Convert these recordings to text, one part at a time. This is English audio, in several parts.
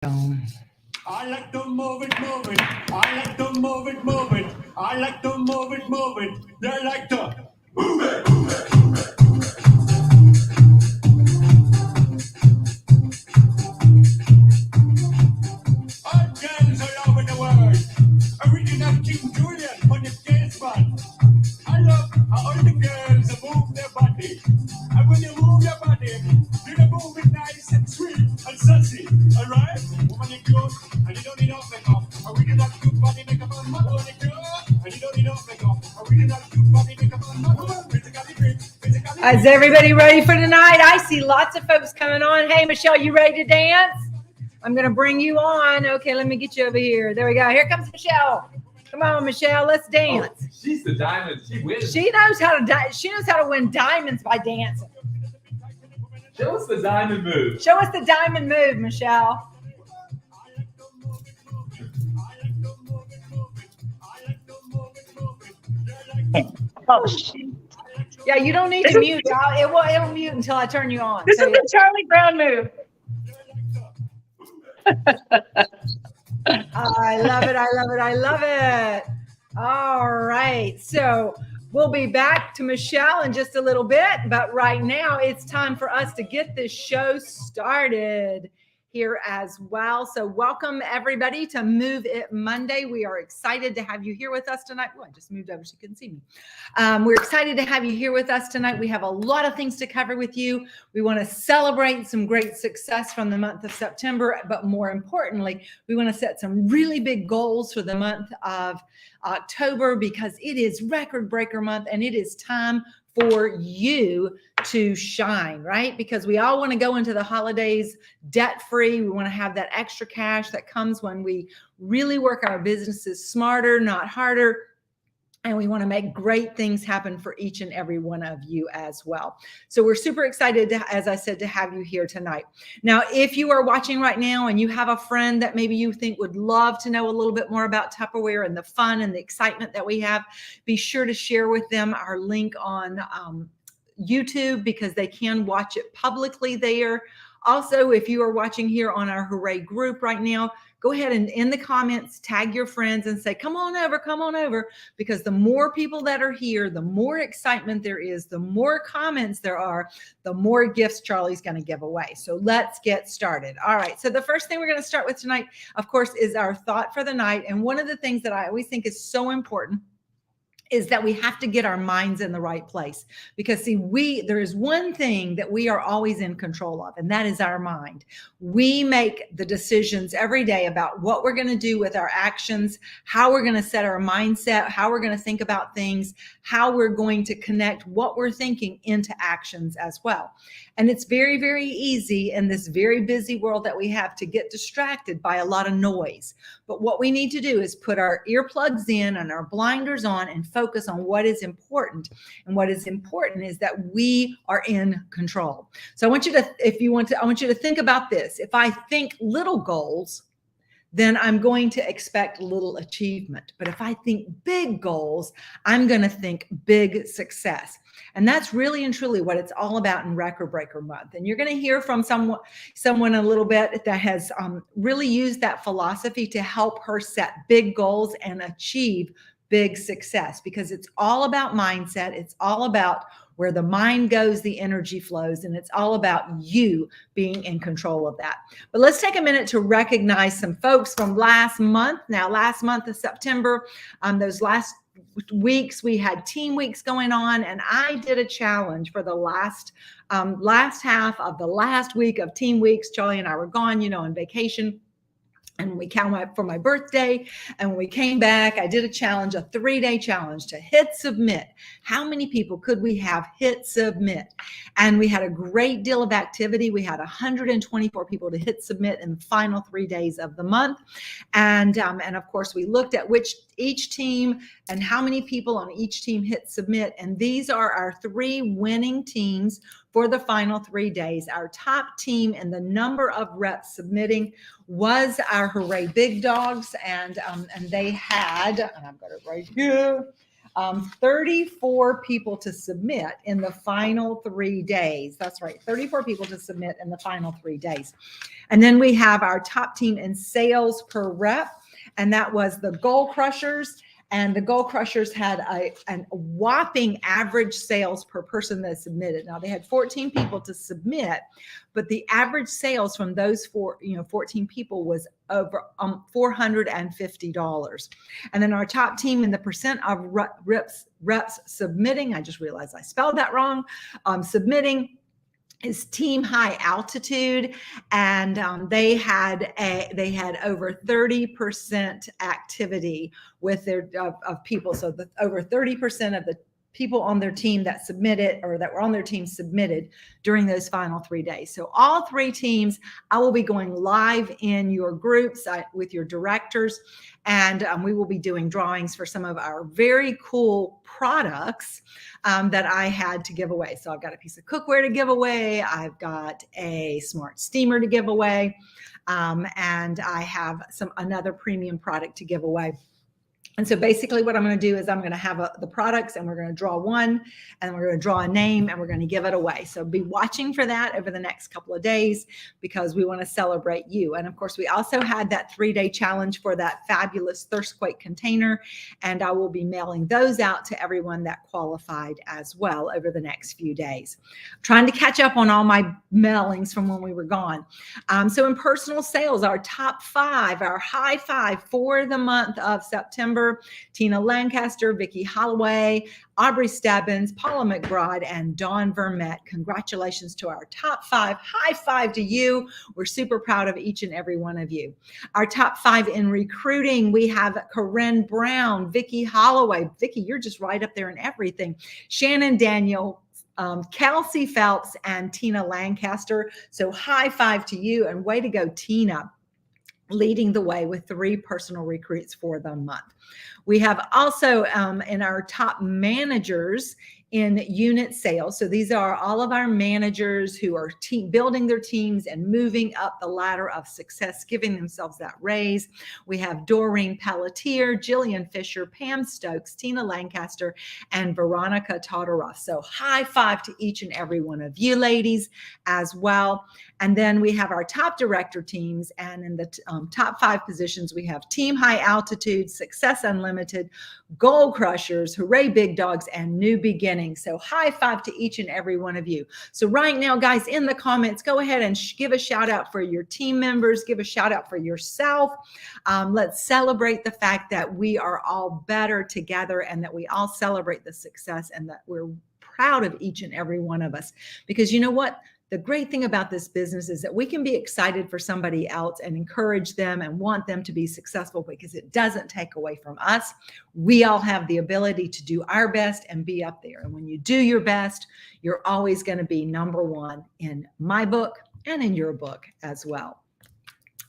I like to move it, move it. I like to move it, move it. I like to move it, move it. They like to move it, move it. All girls all over the world. Original King Julian on the dance band. I love how all the girls move their body. And when you move your body, you move it nice and sweet and sassy. Alright? Woman, you're good, and you don't need no makeup. Original cute body makeup on my body, girl. And you don't need no makeup. Original cute body makeup on my body. Physically fit, physically fit. Is everybody ready for tonight? I see lots of folks coming on. Hey, Michelle, you ready to dance? I'm going to bring you on. Okay, let me get you over here. There we go. Here comes Michelle. Come on, Michelle, let's dance. Oh, she's the diamond. She wins. She knows how to win diamonds by dancing. Show us the diamond move. Show us the diamond move, Michelle. Oh, shit. Yeah, you don't need to mute. It'll mute until I turn you on. This is the Charlie Brown move. I love it. I love it. I love it. All right. So we'll be back to Michelle in just a little bit. But right now, it's time for us to get this show started here as well. So welcome, everybody, to Move It Monday. We are excited to have you here with us tonight. Oh, I just moved over so you couldn't see me. We're excited to have you here with us tonight. We have a lot of things to cover with you. We want to celebrate some great success from the month of September, but more importantly, we want to set some really big goals for the month of October because it is record breaker month and it is time for you to shine, right? Because we all want to go into the holidays debt-free. We want to have that extra cash that comes when we really work our businesses smarter, not harder. And we want to make great things happen for each and every one of you as well. So we're super excited, to, as I said, to have you here tonight. Now, if you are watching right now and you have a friend that maybe you think would love to know a little bit more about Tupperware and the fun and the excitement that we have, be sure to share with them our link on YouTube because they can watch it publicly there. Also, if you are watching here on our Hooray group right now, go ahead and in the comments, tag your friends and say, come on over, because the more people that are here, the more excitement there is, the more comments there are, the more gifts Charlie's going to give away. So let's get started. All right. So the first thing we're going to start with tonight, of course, is our thought for the night. And one of the things that I always think is so important is that we have to get our minds in the right place because see, there is one thing that we are always in control of, and that is our mind. We make the decisions every day about what we're going to do with our actions, how we're going to set our mindset, how we're going to think about things, how we're going to connect what we're thinking into actions as well. And it's very, very easy in this very busy world that we have to get distracted by a lot of noise. But what we need to do is put our earplugs in and our blinders on and focus on what is important. And what is important is that we are in control. So I want you to, I want you to think about this. If I think little goals, then I'm going to expect little achievement. But if I think big goals, I'm going to think big success. And that's really and truly what it's all about in Record Breaker Month. And you're going to hear from someone a little bit that has really used that philosophy to help her set big goals and achieve big success, because it's all about mindset. It's all about where the mind goes, the energy flows, and it's all about you being in control of that. But let's take a minute to recognize some folks from last month. Now, last month of September, those last weeks, we had team weeks going on, and I did a challenge for the last half of the last week of team weeks. Charlie and I were gone, on vacation. And we came up for my birthday, and when we came back, I did a challenge, a 3-day challenge to hit submit. How many people could we have hit submit? And we had a great deal of activity. We had 124 people to hit submit in the final 3 days of the month. And of course, we looked at each team and how many people on each team hit submit. And these are our 3 winning teams for the final 3 days. Our top team and the number of reps submitting was our Hooray Big Dogs. And they had, and I've got it right here, 34 people to submit in the final 3 days. That's right, 34 people to submit in the final 3 days. And then we have our top team in sales per rep, and that was the Goal Crushers. And the Goal Crushers had a whopping average sales per person that submitted. Now they had 14 people to submit, but the average sales from those 14 people was over $450. And then our top team in the percent of reps submitting, I just realized I spelled that wrong, submitting is Team High Altitude, and they had over 30% activity with their of people. So over 30% of the people on their team that submitted or that were on their team submitted during those final 3 days. So all 3 teams, I will be going live in your groups with your directors, and we will be doing drawings for some of our very cool products that I had to give away. So I've got a piece of cookware to give away. I've got a smart steamer to give away. And I have another premium product to give away. And so basically what I'm going to do is I'm going to have the products, and we're going to draw one, and we're going to draw a name, and we're going to give it away. So be watching for that over the next couple of days, because we want to celebrate you. And of course, we also had that 3-day challenge for that fabulous Thirstquake container, and I will be mailing those out to everyone that qualified as well over the next few days. I'm trying to catch up on all my mailings from when we were gone. So in personal sales, our top 5, our high 5 for the month of September: Tina Lancaster, Vicki Holloway, Aubrey Stebbins, Paula McBride, and Dawn Vermette. Congratulations to our top 5. High 5 to you. We're super proud of each and every one of you. Our top 5 in recruiting, we have Corinne Brown, Vicki Holloway. Vicki, you're just right up there in everything. Shannon Daniel, Kelsey Phelps, and Tina Lancaster. So high 5 to you, and way to go, Tina, leading the way with 3 personal recruits for the month. We have also in our top managers in unit sales. So these are all of our managers who are building their teams and moving up the ladder of success, giving themselves that raise. We have Doreen Pelletier, Jillian Fisher, Pam Stokes, Tina Lancaster, and Veronica Todoroff. So high 5 to each and every one of you ladies as well. And then we have our top director teams, and in the top 5 positions, we have Team High Altitude, Success Unlimited, Goal Crushers, Hooray Big Dogs, and New Beginnings. So high 5 to each and every one of you. So right now, guys, in the comments, go ahead and give a shout out for your team members, give a shout out for yourself. Let's celebrate the fact that we are all better together, and that we all celebrate the success, and that we're proud of each and every one of us. Because you know what? The great thing about this business is that we can be excited for somebody else and encourage them and want them to be successful, because it doesn't take away from us. We all have the ability to do our best and be up there. And when you do your best, you're always going to be number 1 in my book and in your book as well.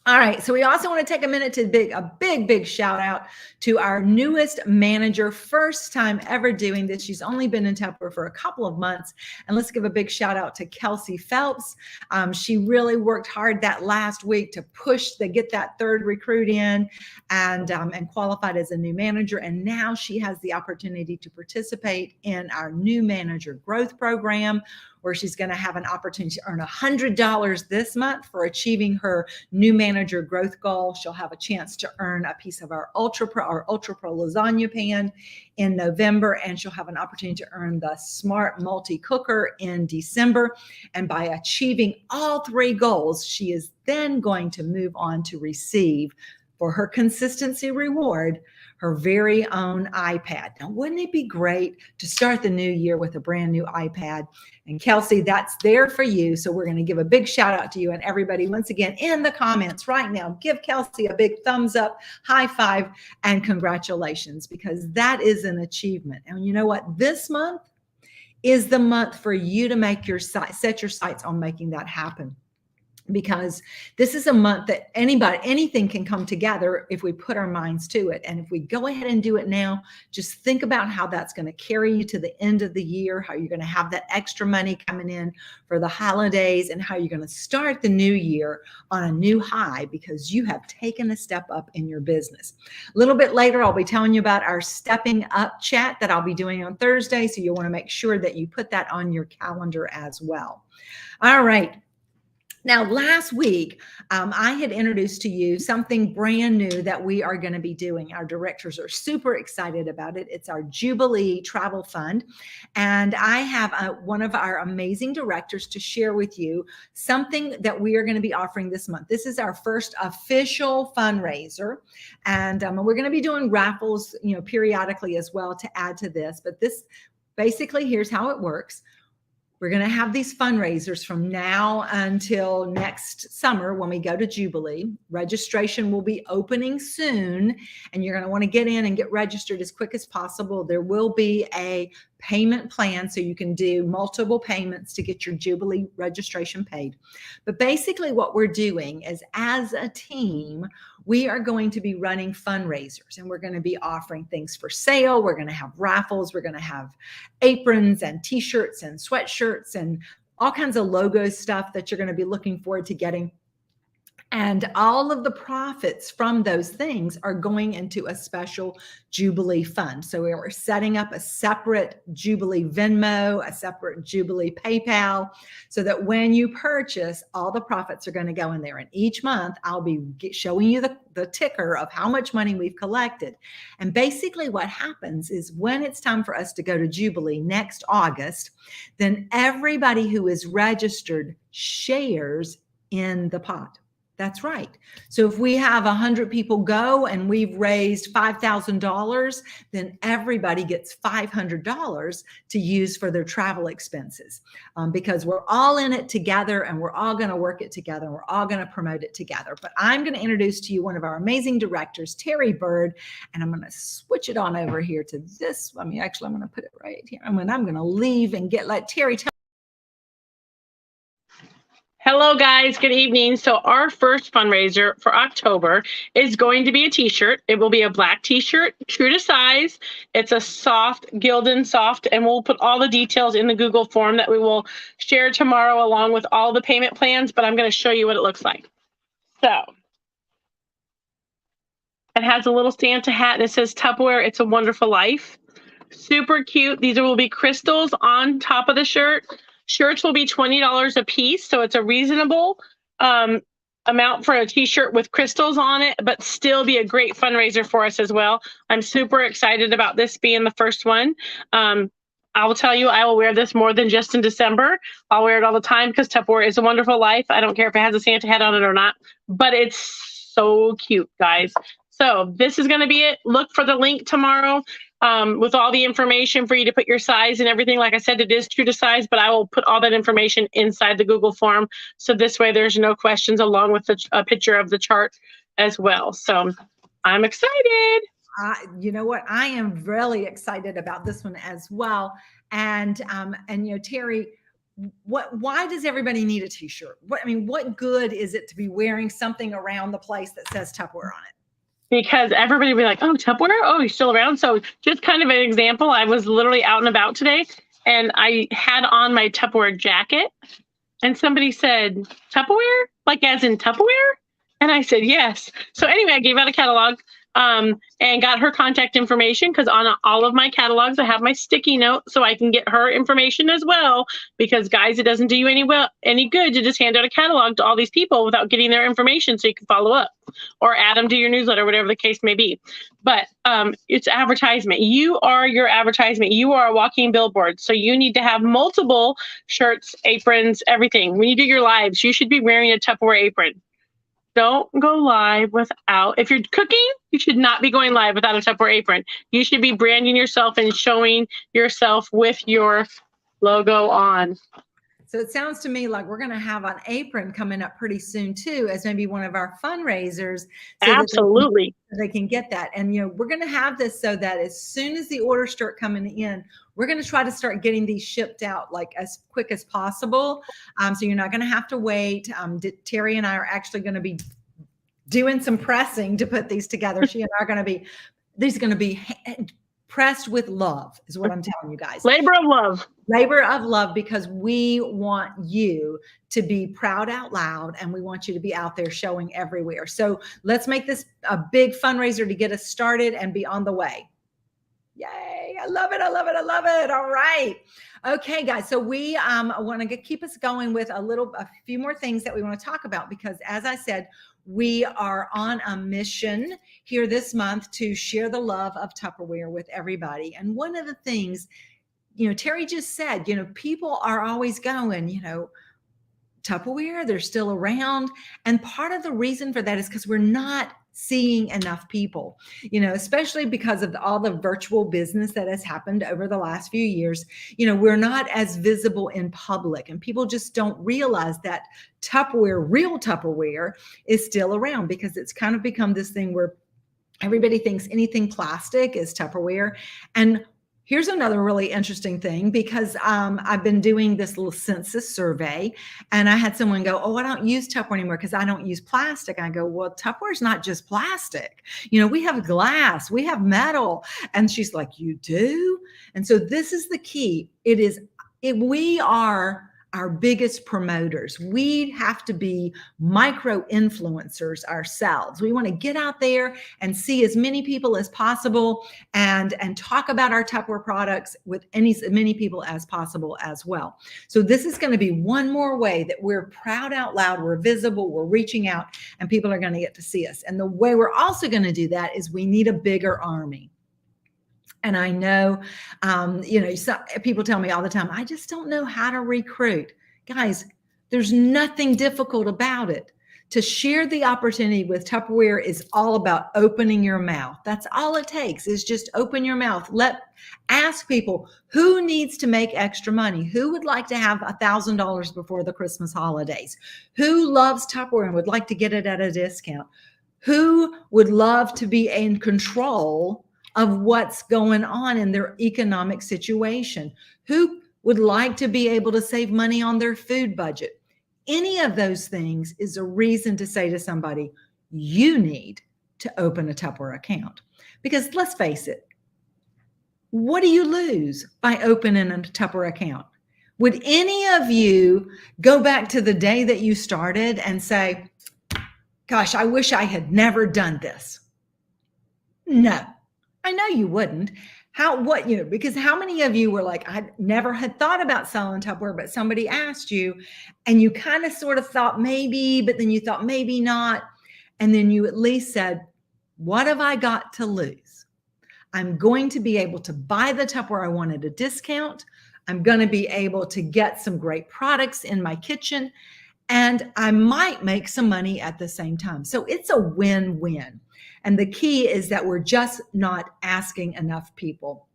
All right, so we also want to take a minute to a big shout out to our newest manager, first time ever doing this. She's only been in Tupperware for a couple of months, and let's give a big shout out to Kelsey Phelps. She really worked hard that last week to get that 3rd recruit in, and qualified as a new manager. And now she has the opportunity to participate in our new manager growth program, where she's going to have an opportunity to earn $100 this month for achieving her new manager growth goal. She'll have a chance to earn a piece of our Ultra Pro lasagna pan in November, and she'll have an opportunity to earn the Smart Multi Cooker in December. And by achieving all 3 goals, she is then going to move on to receive, for her consistency reward, her very own iPad. Now, wouldn't it be great to start the new year with a brand new iPad? And Kelsey, that's there for you. So we're going to give a big shout out to you, and everybody, once again, in the comments right now, give Kelsey a big thumbs up, high 5, and congratulations, because that is an achievement. And you know what? This month is the month for you to set your sights on making that happen. because this is a month that anything can come together if we put our minds to it. And if we go ahead and do it now, just think about how that's going to carry you to the end of the year, how you're going to have that extra money coming in for the holidays, and how you're going to start the new year on a new high because you have taken a step up in your business. A little bit later, I'll be telling you about our Stepping Up chat that I'll be doing on Thursday. So you'll want to make sure that you put that on your calendar as well. All right. Now, last week, I had introduced to you something brand new that we are going to be doing. Our directors are super excited about it. It's our Jubilee Travel Fund. And I have one of our amazing directors to share with you something that we are going to be offering this month. This is our first official fundraiser. And we're going to be doing raffles, periodically as well to add to this. But this basically, here's how it works. We're going to have these fundraisers from now until next summer when we go to Jubilee. Registration will be opening soon, and you're going to want to get in and get registered as quick as possible. There will be a payment plan so you can do multiple payments to get your Jubilee registration paid. But basically what we're doing is, as a team, we are going to be running fundraisers, and we're going to be offering things for sale. We're going to have raffles. We're going to have aprons and t-shirts and sweatshirts and all kinds of logo stuff that you're going to be looking forward to getting. And all of the profits from those things are going into a special Jubilee fund. So we're setting up a separate Jubilee Venmo, a separate Jubilee PayPal, so that when you purchase, all the profits are going to go in there. And each month I'll be showing you the ticker of how much money we've collected. And basically what happens is, when it's time for us to go to Jubilee next August, then everybody who is registered shares in the pot. That's right. So if we have 100 people go and we've raised $5,000, then everybody gets $500 to use for their travel expenses, because we're all in it together, and we're all going to work it together, and we're all going to promote it together. But I'm going to introduce to you one of our amazing directors, Terry Bird, and I'm going to switch it on over here to this. Actually, I'm going to put it right here. I'm going to leave and let Terry tell. Hello, guys. Good evening. So our first fundraiser for October is going to be a t-shirt. It will be a black t-shirt, true to size. It's a soft, Gildan soft, and we'll put all the details in the Google form that we will share tomorrow along with all the payment plans, but I'm going to show you what it looks like. So it has a little Santa hat, and it says Tupperware, It's a Wonderful Life. Super cute. These will be crystals on top of the shirt. Shirts will be $20 a piece, so it's a reasonable amount for a t-shirt with crystals on it, but still be a great fundraiser for us as well. I'm super excited about this being the first one. I will tell you, I will wear this more than just in December. I'll wear it all the time because Tupperware is a wonderful life. I don't care if it has a Santa hat on it or not, but it's so cute, guys. So this is going to be it. Look for the link tomorrow. With all the information for you to put your size and everything. Like I said, it is true to size, but I will put all that information inside the Google form. So this way there's no questions, along with a picture of the chart as well. So I'm excited. You know what? I am really excited about this one as well. And Terry, why does everybody need a t-shirt? What good is it to be wearing something around the place that says Tupperware on it? Because everybody will be like, oh, Tupperware? Oh, he's still around. So just kind of an example, I was literally out and about today, and I had on my Tupperware jacket, and somebody said, Tupperware? Like as in Tupperware? And I said, yes. So anyway, I gave out a catalog and got her contact information, because on all of my catalogs, I have my sticky note so I can get her information as well. Because guys, it doesn't do you any good to just hand out a catalog to all these people without getting their information so you can follow up or add them to your newsletter, whatever the case may be. But it's advertisement. You are your advertisement. You are a walking billboard. So you need to have multiple shirts, aprons, everything. When you do your lives, you should be wearing a Tupperware apron. Don't go live without, if you're cooking, you should not be going live without a Tupperware apron. You should be branding yourself and showing yourself with your logo on. So it sounds to me like we're going to have an apron coming up pretty soon too, as maybe one of our fundraisers. So Absolutely. that they can get that. And, we're going to have this so that as soon as the orders start coming in, we're going to try to start getting these shipped out like as quick as possible. So you're not going to have to wait. Terry and I are actually going to be doing some pressing to put these together. These are going to be pressed with love is what I'm telling you guys. Labor of love. Labor of love, because we want you to be proud out loud and we want you to be out there showing everywhere. So let's make this a big fundraiser to get us started and be on the way. Yay. I love it. I love it. I love it. All right. Okay, guys. So we want to keep us going with a few more things that we want to talk about, because as I said, we are on a mission here this month to share the love of Tupperware with everybody. And one of the things, Terry just said, people are always going, Tupperware, they're still around. And part of the reason for that is because we're not seeing enough people, especially because of all the virtual business that has happened over the last few years. We're not as visible in public, and people just don't realize that Tupperware, real Tupperware, is still around, because it's kind of become this thing where everybody thinks anything plastic is Tupperware. And here's another really interesting thing, because I've been doing this little census survey, and I had someone go, oh, I don't use Tupperware anymore because I don't use plastic. I go, well, Tupperware is not just plastic. We have glass, we have metal. And she's like, you do? And so this is the key. We are our biggest promoters. We have to be micro influencers ourselves. We want to get out there and see as many people as possible and talk about our Tupperware products with as many people as possible as well. So this is going to be one more way that we're proud out loud, we're visible, we're reaching out, and people are going to get to see us. And the way we're also going to do that is we need a bigger army. And I know, people tell me all the time, I just don't know how to recruit. Guys, there's nothing difficult about it. To share the opportunity with Tupperware is all about opening your mouth. That's all it takes, is just open your mouth. Ask people, who needs to make extra money? Who would like to have $1,000 before the Christmas holidays? Who loves Tupperware and would like to get it at a discount? Who would love to be in control of what's going on in their economic situation? Who would like to be able to save money on their food budget? Any of those things is a reason to say to somebody, you need to open a Tupperware account. Because let's face it, what do you lose by opening a Tupperware account? Would any of you go back to the day that you started and say, gosh, I wish I had never done this? No. I know you wouldn't. Because how many of you were like, I never had thought about selling Tupperware, but somebody asked you and you kind of sort of thought maybe, but then you thought maybe not. And then you at least said, what have I got to lose? I'm going to be able to buy the Tupperware I want at a discount. I'm going to be able to get some great products in my kitchen, and I might make some money at the same time. So it's a win-win. And the key is that we're just not asking enough people.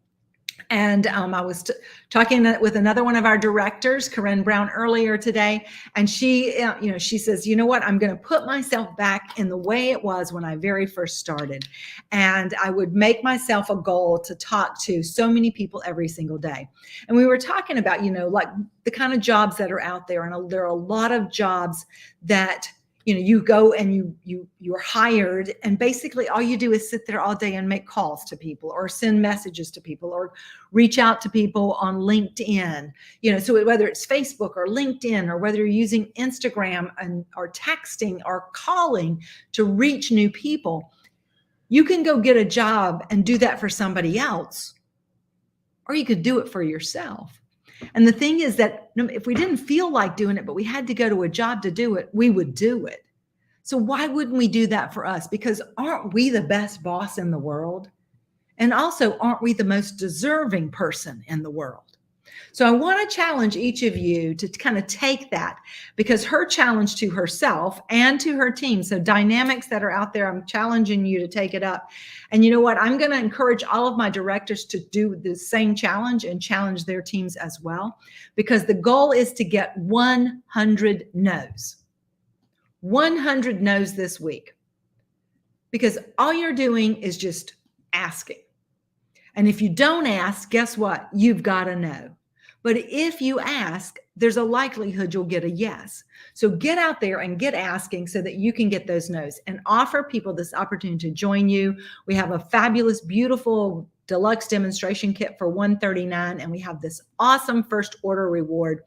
And I was talking with another one of our directors, Corinne Brown, earlier today, and she says, you know what, I'm going to put myself back in the way it was when I very first started. And I would make myself a goal to talk to so many people every single day. And we were talking about, like the kind of jobs that are out there. And there are a lot of jobs that you go and you're hired, and basically all you do is sit there all day and make calls to people or send messages to people or reach out to people on LinkedIn. So whether it's Facebook or LinkedIn, or whether you're using Instagram or texting or calling to reach new people, you can go get a job and do that for somebody else, or you could do it for yourself. And the thing is that if we didn't feel like doing it, but we had to go to a job to do it, we would do it. So why wouldn't we do that for us? Because aren't we the best boss in the world? And also, aren't we the most deserving person in the world? So I want to challenge each of you to kind of take that, because her challenge to herself and to her team. So dynamics that are out there, I'm challenging you to take it up. And you know what? I'm going to encourage all of my directors to do the same challenge and challenge their teams as well, because the goal is to get 100 no's. 100 no's this week. Because all you're doing is just asking. And if you don't ask, guess what? You've got a no. But if you ask, there's a likelihood you'll get a yes. So get out there and get asking so that you can get those no's, and offer people this opportunity to join you. We have a fabulous, beautiful deluxe demonstration kit for $139, and we have this awesome first order reward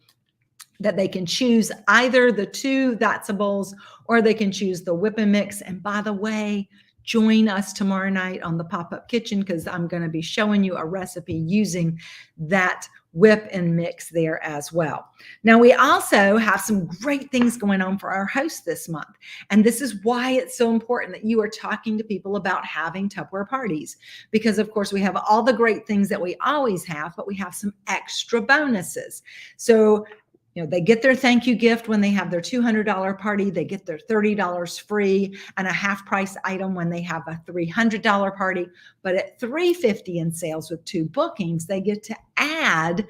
that they can choose either the 2 That's a Bowls, or they can choose the Whip and Mix. And by the way, join us tomorrow night on the pop-up kitchen, because I'm going to be showing you a recipe using that whip and mix there as well. Now, we also have some great things going on for our hosts this month. And this is why it's so important that you are talking to people about having Tupperware parties, because of course we have all the great things that we always have, but we have some extra bonuses. So, you know, they get their thank you gift when they have their $200 party. They get their $30 free and a half price item when they have a $300 party. But at $350 in sales with 2 bookings, they get to add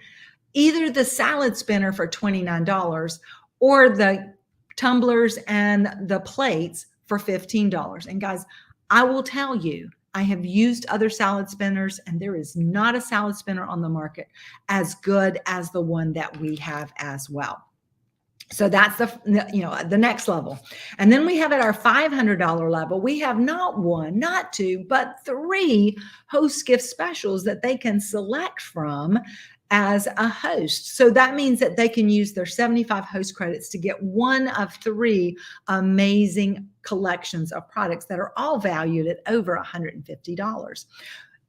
either the salad spinner for $29 or the tumblers and the plates for $15. And guys, I will tell you, I have used other salad spinners, and there is not a salad spinner on the market as good as the one that we have as well. So that's the next level. And then we have at our $500 level, we have not 1, not 2, but 3 host gift specials that they can select from as a host. So that means that they can use their 75 host credits to get 1 of 3 amazing collections of products that are all valued at over $150.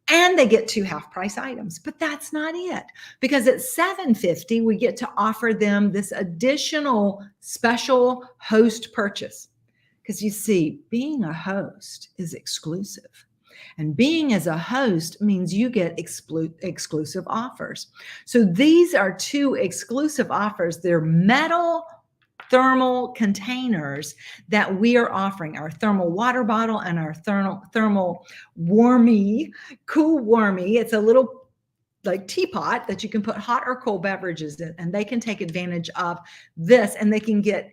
And they get 2 half price items. But that's not it, because at $750, we get to offer them this additional special host purchase. Because you see, being a host is exclusive. And being as a host means you get exclusive offers. So these are 2 exclusive offers. They're metal thermal containers that we are offering, our thermal water bottle and our thermal warmy, cool warmy. It's a little like teapot that you can put hot or cold beverages in, and they can take advantage of this, and they can get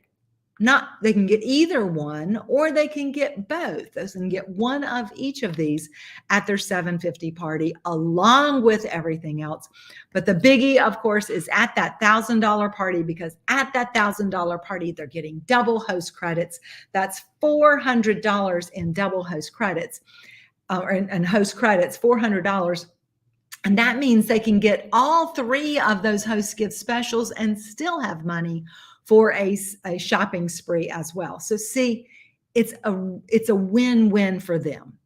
either one, or they can get both. They can get 1 of each of these at their $750 party, along with everything else. But the biggie, of course, is at that $1,000 party, because at that $1,000 party, they're getting double host credits. That's $400 in double host credits, and host credits, $400. And that means they can get all 3 of those host gift specials and still have money for a shopping spree as well. So see, it's a win-win for them.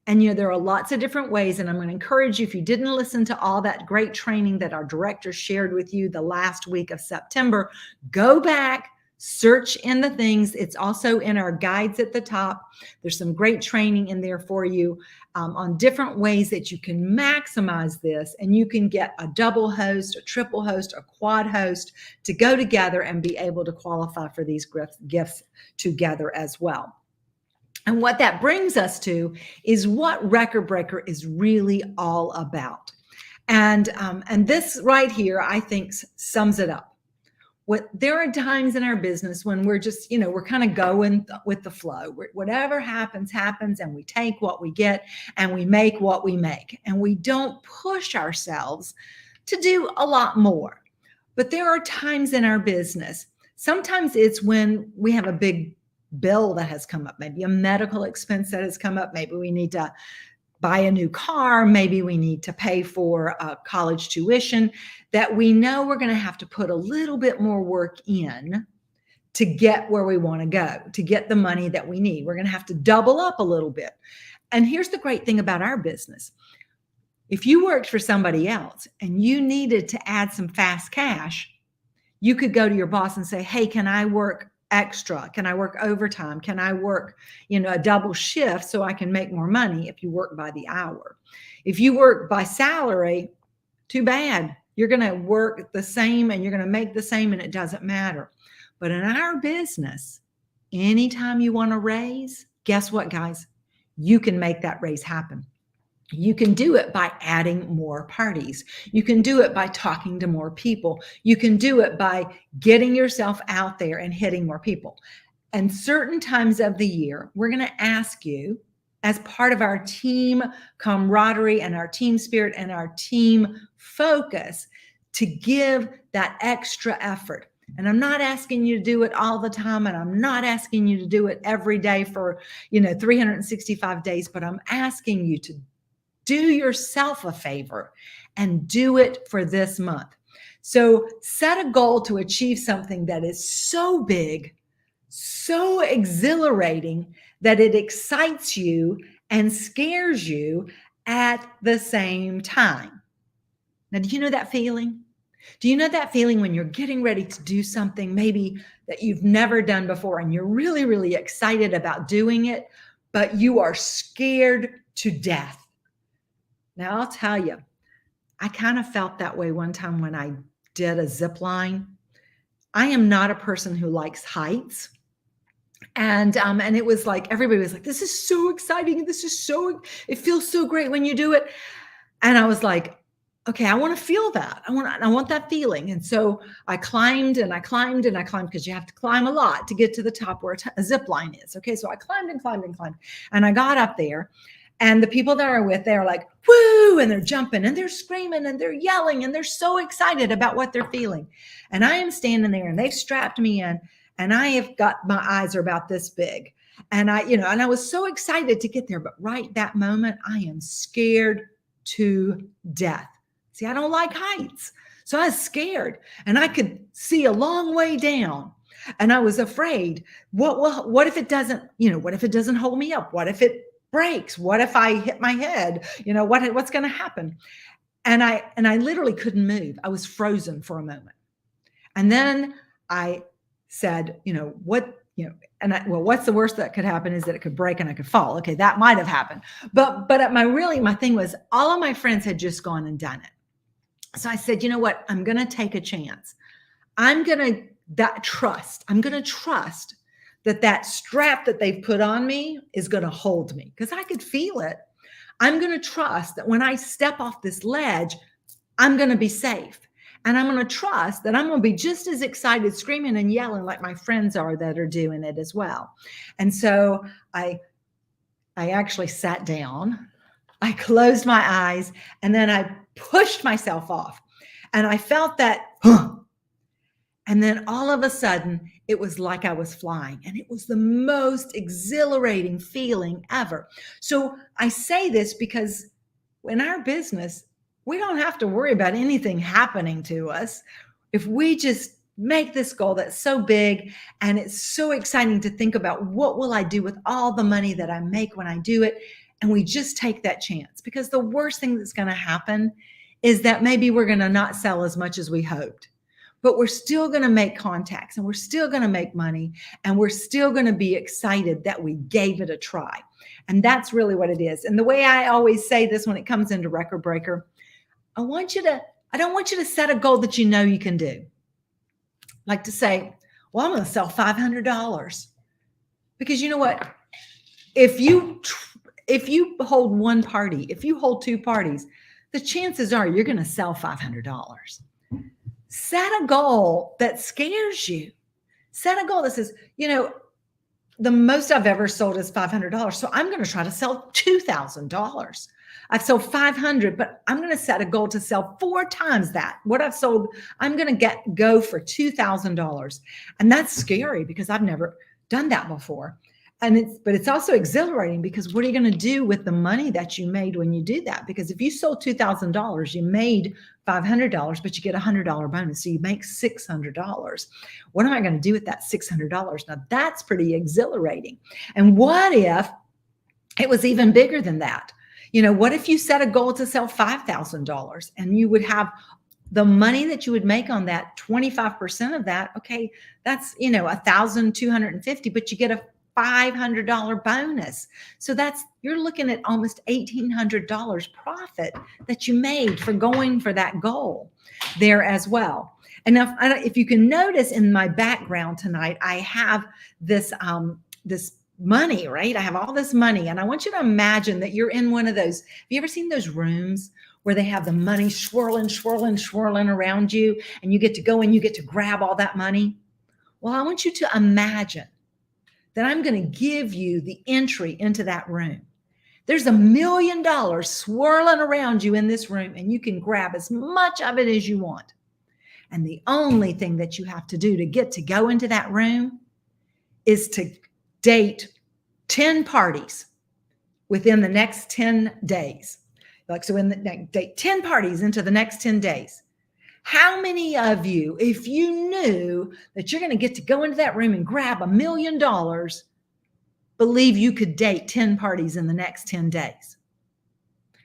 And, you know, there are lots of different ways, and I'm going to encourage you, if you didn't listen to all that great training that our director shared with you the last week of September, go back, search in the things. It's also in our guides at the top. There's some great training in there for you on different ways that you can maximize this, and you can get a double host, a triple host, a quad host to go together and be able to qualify for these gifts together as well. And what that brings us to is what Record Breaker is really all about. And this right here, I think, sums it up. There are times in our business when we're just, we're kind of going with the flow. Whatever happens, and we take what we get and we make what we make. And we don't push ourselves to do a lot more. But there are times in our business, sometimes it's when we have a big bill that has come up, maybe a medical expense that has come up, maybe we need to buy a new car, maybe we need to pay for college tuition, that we know we're going to have to put a little bit more work in to get where we want to go, to get the money that we need. We're going to have to double up a little bit. And here's the great thing about our business. If you worked for somebody else and you needed to add some fast cash, you could go to your boss and say, hey, can I work extra? Can I work overtime? Can I work, a double shift so I can make more money if you work by the hour? If you work by salary, too bad. You're going to work the same and you're going to make the same, and it doesn't matter. But in our business, anytime you want to raise, guess what, guys? You can make that raise happen. You can do it by adding more parties. You can do it by talking to more people. You can do it by getting yourself out there and hitting more people. And certain times of the year, we're going to ask you, as part of our team camaraderie and our team spirit and our team focus, to give that extra effort. And I'm not asking you to do it all the time, and I'm not asking you to do it every day for, 365 days, but I'm asking you to do yourself a favor and do it for this month. So set a goal to achieve something that is so big, so exhilarating, that it excites you and scares you at the same time. Now, do you know that feeling? Do you know that feeling when you're getting ready to do something maybe that you've never done before, and you're really, really excited about doing it, but you are scared to death? Now, I'll tell you, I kind of felt that way one time when I did a zip line. I am not a person who likes heights. And it was like, everybody was like, this is so exciting. It feels so great when you do it. And I was like, okay, I want to feel that. I want that feeling. And so I climbed and I climbed and I climbed, because you have to climb a lot to get to the top where a zip line is. Okay. So I climbed and climbed and climbed, and I got up there, and the people that are with, they're like, woo, and they're jumping and they're screaming and they're yelling and they're so excited about what they're feeling. And I am standing there, and they've strapped me in, and I have got, my eyes are about this big. And I was so excited to get there, but right that moment, I am scared to death. See, I don't like heights. So I was scared, and I could see a long way down, and I was afraid. What if it doesn't, what if it doesn't hold me up? What if it breaks? What if I hit my head? What's going to happen? And I literally couldn't move. I was frozen for a moment. And then I said, what's the worst that could happen is that it could break and I could fall. Okay, that might have happened. But my thing was, all of my friends had just gone and done it. So I said, you know what? I'm going to take a chance. I'm going to trust that strap that they've put on me is going to hold me, because I could feel it. I'm going to trust that when I step off this ledge, I'm going to be safe. And I'm going to trust that I'm going to be just as excited, screaming and yelling like my friends are that are doing it as well. And so I actually sat down, I closed my eyes, and then I pushed myself off, and I felt that, and then all of a sudden it was like I was flying, and it was the most exhilarating feeling ever. So I say this because in our business, we don't have to worry about anything happening to us if we just make this goal that's so big, and it's so exciting to think about, what will I do with all the money that I make when I do it? And we just take that chance, because the worst thing that's going to happen is that maybe we're going to not sell as much as we hoped, but we're still going to make contacts, and we're still going to make money, and we're still going to be excited that we gave it a try. And that's really what it is. And the way I always say this when it comes into Record Breaker, I don't want you to set a goal that you know you can do. Like to say, well, I'm going to sell $500, because you know what? If you hold one party, if you hold two parties, the chances are you're going to sell $500. Set a goal that scares you. Set a goal that says, the most I've ever sold is $500. So I'm going to try to sell $2,000. I've sold 500, but I'm going to set a goal to sell 4 times that. What I've sold, I'm going to go for $2,000. And that's scary, because I've never done that before. But it's also exhilarating, because what are you going to do with the money that you made when you do that? Because if you sold $2,000, you made $500, but you get a $100 bonus. So you make $600. What am I going to do with that $600? Now that's pretty exhilarating. And what if it was even bigger than that? What if you set a goal to sell $5,000, and you would have the money that you would make on that, 25% of that? Okay, that's, $1,250, but you get $500 bonus. So you're looking at almost $1,800 profit that you made for going for that goal there as well. And if you can notice in my background tonight, I have this money, right? I have all this money, and I want you to imagine that you're in one of those. Have you ever seen those rooms where they have the money swirling around you, and you get to go and you get to grab all that money? Well, I want you to imagine that I'm going to give you the entry into that room. There's $1 million swirling around you in this room, and you can grab as much of it as you want. And the only thing that you have to do to get to go into that room is to date 10 parties within the next 10 days. Date 10 parties into the next 10 days. How many of you, if you knew that you're going to get to go into that room and grab $1 million, believe you could date 10 parties in the next 10 days?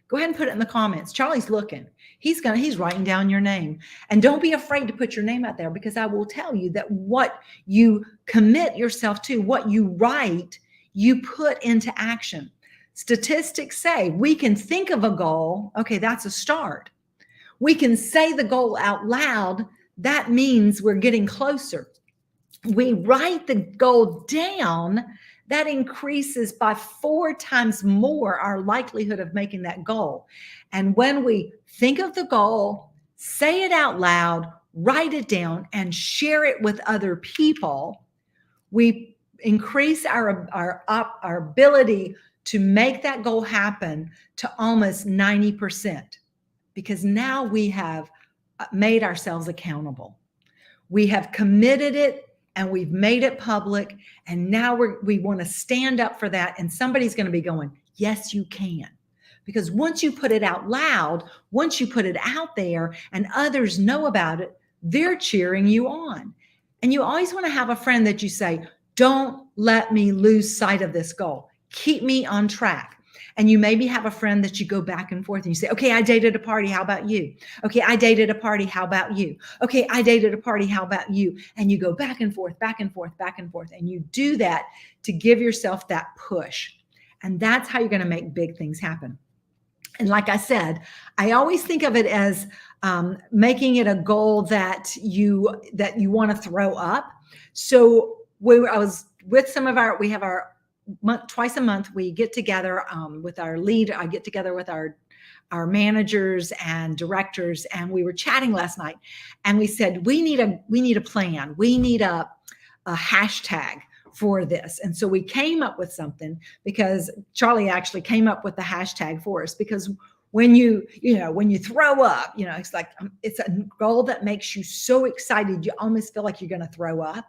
Go ahead and put it in the comments. Charlie's looking. He's writing down your name. And don't be afraid to put your name out there, because I will tell you that what you commit yourself to, what you write, you put into action. Statistics say we can think of a goal. Okay, that's a start. We can say the goal out loud. That means we're getting closer. We write the goal down. That increases by 4 times more our likelihood of making that goal. And when we think of the goal, say it out loud, write it down, and share it with other people, we increase our ability to make that goal happen to almost 90%, because now we have made ourselves accountable. We have committed it, and we've made it public, and now we want to stand up for that, and somebody's going to be going, yes, you can. Because once you put it out loud, once you put it out there and others know about it, they're cheering you on. And you always want to have a friend that you say, don't let me lose sight of this goal. Keep me on track. And you maybe have a friend that you go back and forth and you say, okay, I dated a party. How about you? Okay, I dated a party. How about you? Okay, I dated a party. How about you? And you go back and forth, back and forth, back and forth. And you do that to give yourself that push. And that's how you're going to make big things happen. And like I said, I always think of it as making it a goal that you want to throw up. So I was with we have our twice a month, we get together with our lead. I get together with our managers and directors, and we were chatting last night, and we said, we need a plan. We need a hashtag for this. And so we came up with something, because Charlie actually came up with the hashtag for us, because when you throw up, it's like, it's a goal that makes you so excited, you almost feel like you're going to throw up,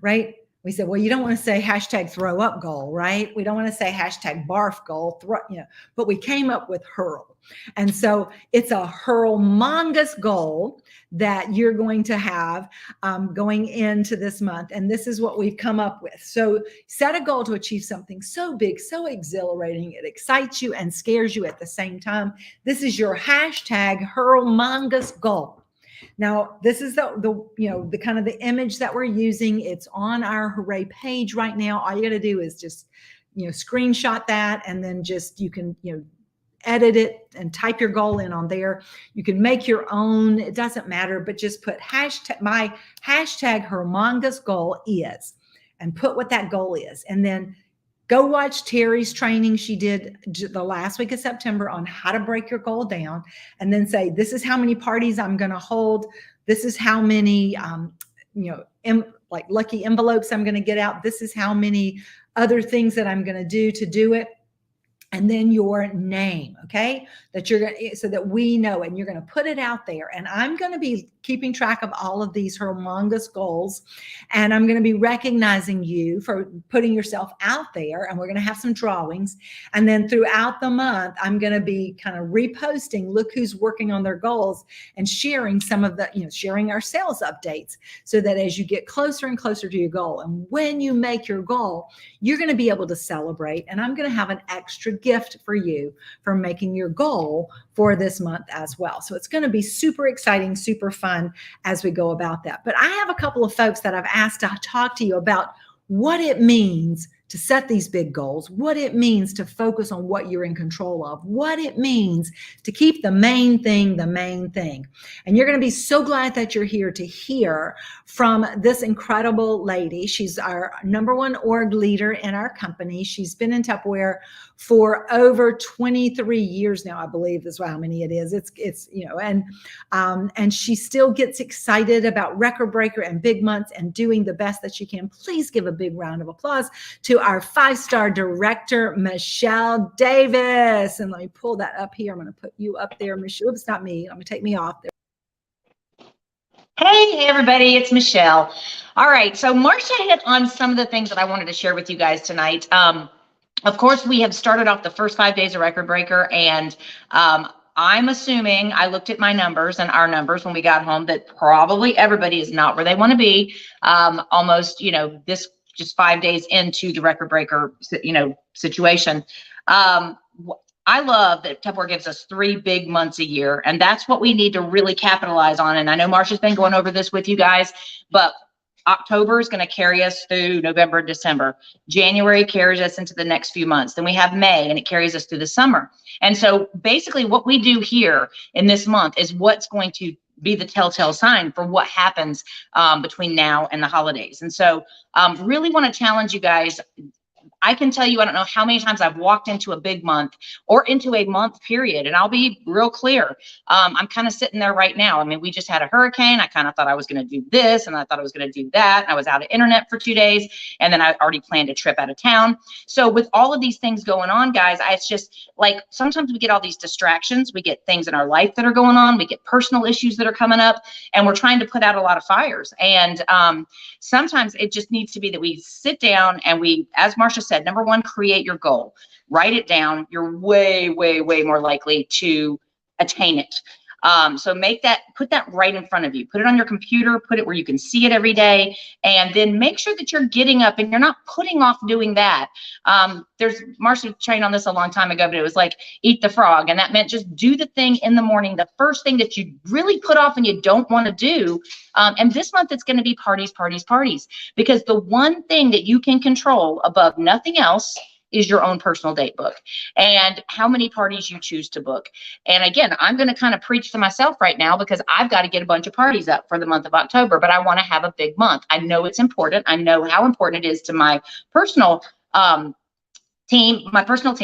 right? We said, well, you don't want to say hashtag throw up goal, right? We don't want to say hashtag barf goal, but we came up with hurl. And so it's a hurl-mongous goal that you're going to have going into this month. And this is what we've come up with. So set a goal to achieve something so big, so exhilarating. It excites you and scares you at the same time. This is your hashtag hurl-mongous goal. Now, this is the kind of the image that we're using. It's on our Hooray page right now. All you got to do is just, screenshot that, and then just, you can, edit it and type your goal in on there. You can make your own. It doesn't matter, but just put my hashtag humongous goal is, and put what that goal is. And then go watch Terry's training she did the last week of September on how to break your goal down, and then say, this is how many parties I'm going to hold. This is how many, like lucky envelopes I'm going to get out. This is how many other things that I'm going to do it. And then your name, okay, that you're going to, so that we know, and you're going to put it out there. And I'm going to be keeping track of all of these humongous goals, and I'm going to be recognizing you for putting yourself out there. And we're going to have some drawings, and then throughout the month, I'm going to be kind of reposting, look who's working on their goals, and sharing some of the, sharing our sales updates, so that as you get closer and closer to your goal, and when you make your goal, you're going to be able to celebrate. And I'm going to have an extra gift for you for making your goal for this month as well. So it's going to be super exciting, super fun as we go about that. But I have a couple of folks that I've asked to talk to you about what it means to set these big goals, what it means to focus on what you're in control of, what it means to keep the main thing the main thing. And you're going to be so glad that you're here to hear from this incredible lady. She's our #1 org leader in our company. She's been in Tupperware for over 23 years now, I believe is how many it is. It's you know, and she still gets excited about record breaker and big months and doing the best that she can. Please give a big round of applause to our 5-star director, Michelle Davis. And let me pull that up here. I'm going to put you up there, Michelle. Oops, not me. Let me take me off there. Hey, everybody, it's Michelle. All right, so Marcia hit on some of the things that I wanted to share with you guys tonight. Of course, we have started off the first 5 days of Record Breaker, and I'm assuming, I looked at my numbers and our numbers when we got home, that probably everybody is not where they want to be. Almost, you know, this just 5 days into the Record Breaker, you know, situation. I love that Tupperware gives us 3 big months a year, and that's what we need to really capitalize on. And I know Marcia's been going over this with you guys, but October is going to carry us through November and December. January carries us into the next few months. Then we have May, and it carries us through the summer. And so basically what we do here in this month is what's going to be the telltale sign for what happens between now and the holidays. And so really want to challenge you guys. I can tell you, I don't know how many times I've walked into a big month or into a month period, and I'll be real clear. I'm kind of sitting there right now. I mean, we just had a hurricane. I kind of thought I was going to do this, and I thought I was going to do that. I was out of internet for 2 days, and then I already planned a trip out of town. So with all of these things going on, guys, it's just like sometimes we get all these distractions. We get things in our life that are going on. We get personal issues that are coming up, and we're trying to put out a lot of fires. And sometimes it just needs to be that we sit down and we, as Marcia said, #1, create your goal, write it down. You're way, way, way more likely to attain it. So put that right in front of you, put it on your computer, put it where you can see it every day, and then make sure that you're getting up and you're not putting off doing that. Marcia trained on this a long time ago, but it was like eat the frog. And that meant just do the thing in the morning, the first thing that you really put off and you don't want to do. And this month it's going to be parties, parties, parties, because the one thing that you can control above nothing else is your own personal date book and how many parties you choose to book. And again, I'm going to kind of preach to myself right now because I've got to get a bunch of parties up for the month of October, but I want to have a big month. I know it's important. I know how important it is to my personal team, my personal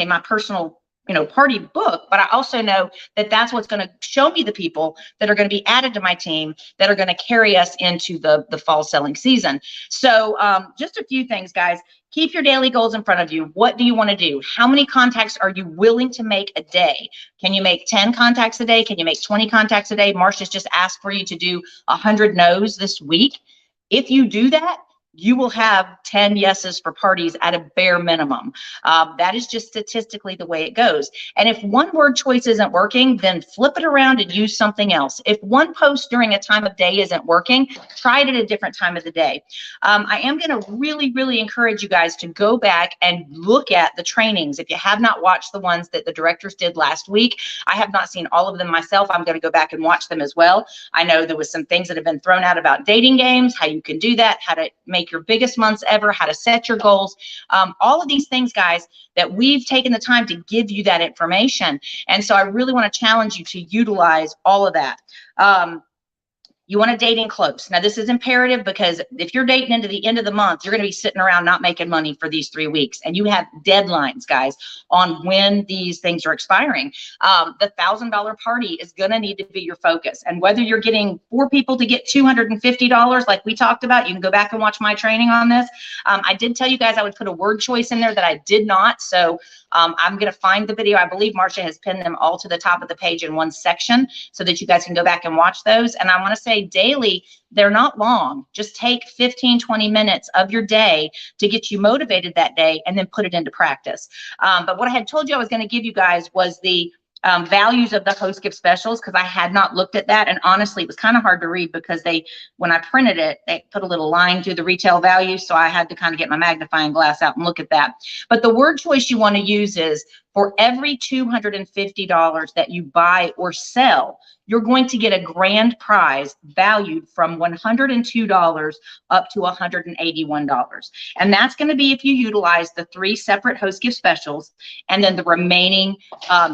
party book, but I also know that that's what's going to show me the people that are going to be added to my team that are going to carry us into the fall selling season. So just a few things, guys. Keep your daily goals in front of you. What do you want to do? How many contacts are you willing to make a day? Can you make 10 contacts a day? Can you make 20 contacts a day? Marcia's just asked for you to do 100 no's this week. If you do that, you will have 10 yeses for parties at a bare minimum. That is just statistically the way it goes. And if one word choice isn't working, then flip it around and use something else. If one post during a time of day isn't working, try it at a different time of the day. I am going to really, really encourage you guys to go back and look at the trainings. If you have not watched the ones that the directors did last week, I have not seen all of them myself. I'm going to go back and watch them as well. I know there was some things that have been thrown out about dating games, how you can do that, how to make your biggest months ever, how to set your goals, all of these things, guys, that we've taken the time to give you that information. And so I really want to challenge you to utilize all of that. You want to date in close. Now, this is imperative because if you're dating into the end of the month, you're going to be sitting around not making money for these 3 weeks. And you have deadlines, guys, on when these things are expiring. The $1,000 party is going to need to be your focus. And whether you're getting 4 people to get $250, like we talked about, you can go back and watch my training on this. I did tell you guys I would put a word choice in there that I did not. So I'm going to find the video. I believe Marcia has pinned them all to the top of the page in one section so that you guys can go back and watch those. And I want to say daily, they're not long. Just take 15, 20 minutes of your day to get you motivated that day and then put it into practice. But what I had told you I was going to give you guys was the values of the host gift specials, because I had not looked at that. And honestly, it was kind of hard to read because when I printed it, they put a little line through the retail value. So I had to kind of get my magnifying glass out and look at that. But the word choice you want to use is For every $250 that you buy or sell, you're going to get a grand prize valued from $102 up to $181. And that's going to be if you utilize the 3 separate host gift specials and then the remaining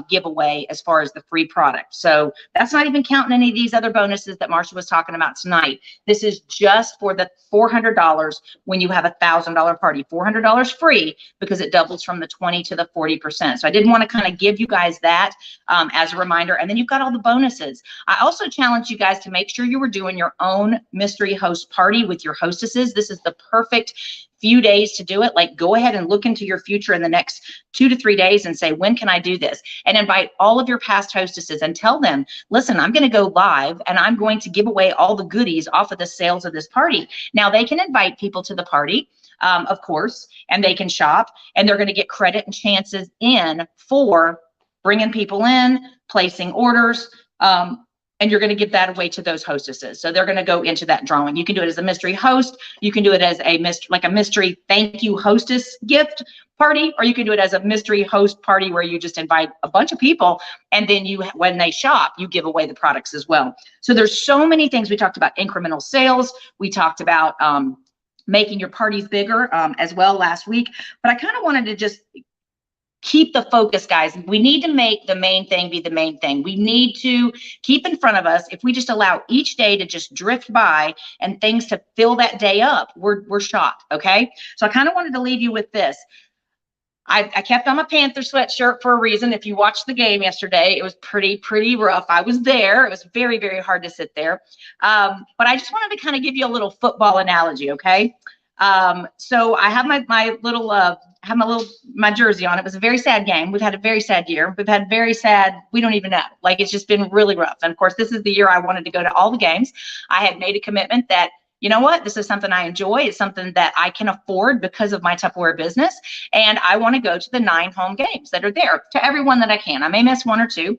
giveaway as far as the free product. So that's not even counting any of these other bonuses that Marsha was talking about tonight. This is just for the $400 when you have a $1,000 party. $400 free because it doubles from the 20 to the 40%. So I did want to kind of give you guys that as a reminder. And then you've got all the bonuses. I also challenge you guys to make sure you were doing your own mystery host party with your hostesses. This is the perfect few days to do it. Like, go ahead and look into your future in the next 2 to 3 days and say, when can I do this? And invite all of your past hostesses and tell them, listen, I'm going to go live and I'm going to give away all the goodies off of the sales of this party. Now they can invite people to the party, of course, and they can shop, and they're going to get credit and chances in for bringing people in, placing orders, and you're going to give that away to those hostesses. So they're going to go into that drawing. You can do it as a mystery host. You can do it as a mystery thank you hostess gift party, or you can do it as a mystery host party where you just invite a bunch of people, and then you, when they shop, you give away the products as well. So there's so many things. We talked about incremental sales. We talked about making your parties bigger as well last week. But I kind of wanted to just keep the focus, guys. We need to make the main thing be the main thing. We need to keep in front of us. If we just allow each day to just drift by and things to fill that day up, we're shot. Okay. So I kind of wanted to leave you with this. I kept on my Panther sweatshirt for a reason. If you watched the game yesterday, it was pretty rough. I was there. It was very hard to sit there. But I just wanted to kind of give you a little football analogy. Okay. So I have my jersey on. It was a very sad game. We've had a very sad year. We've had we don't even know. Like, it's just been really rough. And of course, this is the year I wanted to go to all the games. I had made a commitment that, you know what, this is something I enjoy. It's something that I can afford because of my Tupperware business. And I want to go to the 9 home games that are there, to everyone that I can. I may miss 1 or 2,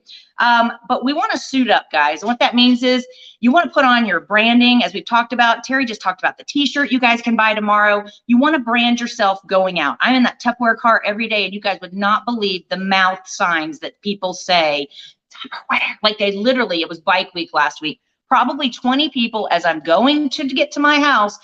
but we want to suit up, guys. And what that means is you want to put on your branding, as we've talked about. Terry just talked about the t-shirt you guys can buy tomorrow. You want to brand yourself going out. I'm in that Tupperware car every day, and you guys would not believe the mouth signs that people say, Tupperware. Like, they literally, it was bike week last week. Probably 20 people as I'm going to get to my house,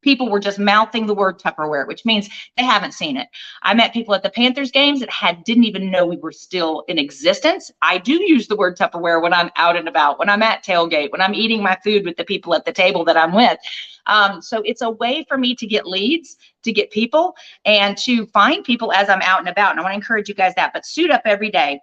people were just mouthing the word Tupperware, which means they haven't seen it. I met people at the Panthers games that didn't even know we were still in existence. I do use the word Tupperware when I'm out and about, when I'm at tailgate, when I'm eating my food with the people at the table that I'm with. So it's a way for me to get leads, to get people, and to find people as I'm out and about. And I want to encourage you guys that, but suit up every day.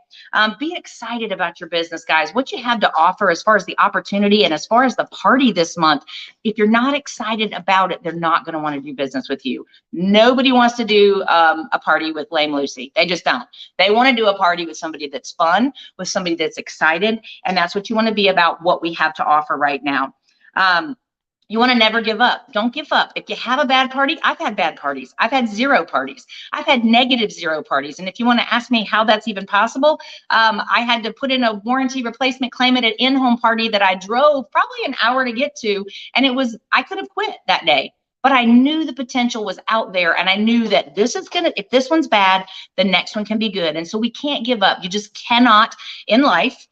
Be excited about your business, guys, what you have to offer as far as the opportunity and as far as the party this month. If you're not excited about it, they're not going to want to do business with you. Nobody wants to do a party with Lame Lucy. They just don't. They want to do a party with somebody that's fun, with somebody that's excited. And that's what you want to be about, what we have to offer right now. You want to never give up. Don't give up. If you have a bad party, I've had bad parties. I've had 0 parties. I've had -0 parties. And if you want to ask me how that's even possible, I had to put in a warranty replacement claim at an in-home party that I drove probably an hour to get to. And I could have quit that day, but I knew the potential was out there. And I knew that if this one's bad, the next one can be good. And so we can't give up. You just cannot in life,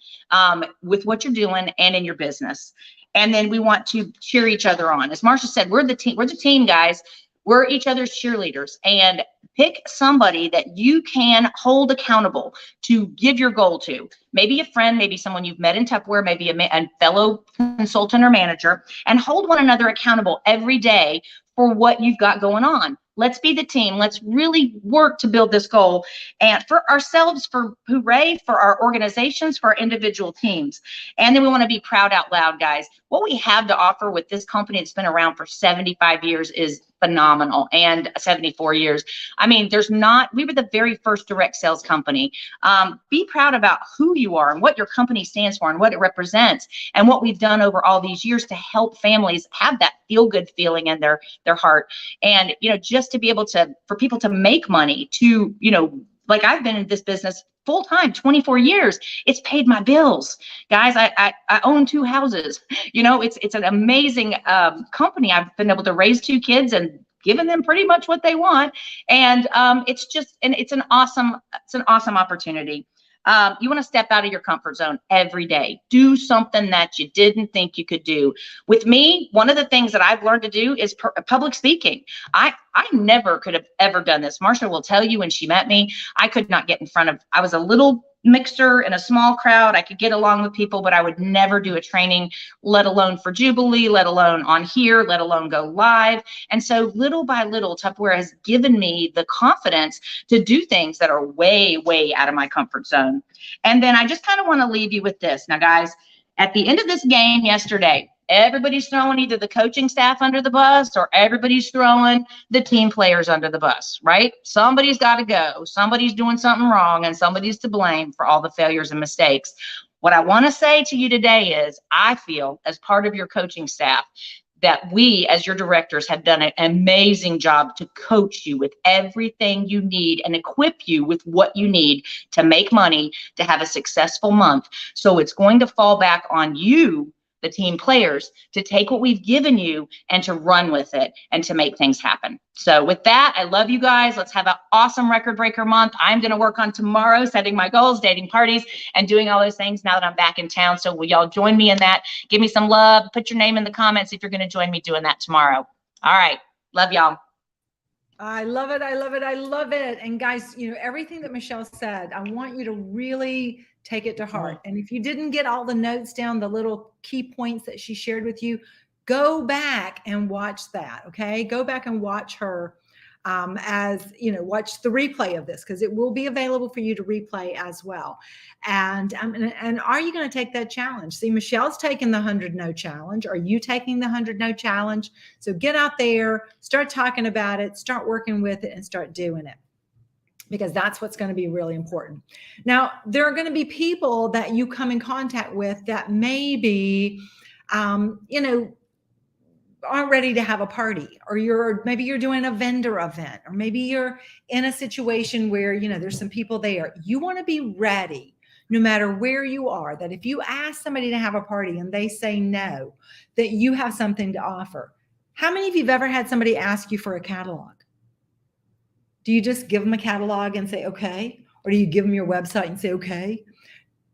with what you're doing and in your business. And then we want to cheer each other on. As Marsha said, we're the team, guys. We're each other's cheerleaders. And pick somebody that you can hold accountable to give your goal to. Maybe a friend, maybe someone you've met in Tupperware, maybe a fellow consultant or manager, and hold one another accountable every day for what you've got going on. Let's be the team. Let's really work to build this goal, and for ourselves, for hooray, for our organizations, for our individual teams. And then we want to be proud out loud, guys. What we have to offer with this company that's been around for 75 years is phenomenal, and 74 years. I mean, we were the very first direct sales company. Be proud about who you are and what your company stands for and what it represents, and what we've done over all these years to help families have that feel-good feeling in their heart. And, just to be able for people to make money, to, like, I've been in this business full time, 24 years. It's paid my bills, guys. I own 2 houses. It's an amazing company. I've been able to raise 2 kids and given them pretty much what they want. And it's an awesome opportunity. You want to step out of your comfort zone every day. Do something that you didn't think you could do. With me, one of the things that I've learned to do is public speaking. I never could have ever done this. Marsha will tell you when she met me, I could not get in front of, I was a little mixer in a small crowd. I could get along with people, but I would never do a training, let alone for Jubilee, let alone on here, let alone go live. And so little by little, Tupperware has given me the confidence to do things that are way, way out of my comfort zone. And then I just kind of want to leave you with this. Now, guys, at the end of this game yesterday, everybody's throwing either the coaching staff under the bus or everybody's throwing the team players under the bus, right? Somebody's got to go. Somebody's doing something wrong, and somebody's to blame for all the failures and mistakes. What I want to say to you today is I feel, as part of your coaching staff, that we as your directors have done an amazing job to coach you with everything you need and equip you with what you need to make money, to have a successful month. So it's going to fall back on you, the team players, to take what we've given you and to run with it and to make things happen. So with that, I love you guys. Let's have an awesome record breaker month. I'm going to work on tomorrow, setting my goals, dating parties, and doing all those things now that I'm back in town. So will y'all join me in that? Give me some love. Put your name in the comments if you're going to join me doing that tomorrow. All right. Love y'all. I love it. I love it. I love it. And guys, you know, everything that Michelle said, I want you to really take it to heart. And if you didn't get all the notes down, the little key points that she shared with you, go back and watch that. Okay. Go back and watch her as, you know, watch the replay of this, because it will be available for you to replay as well. And are you going to take that challenge? See, Michelle's taking the 100 no challenge. Are you taking the 100 no challenge? So get out there, start talking about it, start working with it, and start doing it, because that's what's going to be really important. Now, there are going to be people that you come in contact with that maybe, you know, aren't ready to have a party, or maybe you're doing a vendor event, or maybe you're in a situation where, you know, there's some people there. You want to be ready no matter where you are, that if you ask somebody to have a party and they say no, that you have something to offer. How many of you have ever had somebody ask you for a catalog? Do you just give them a catalog and say, okay? Or do you give them your website and say, okay?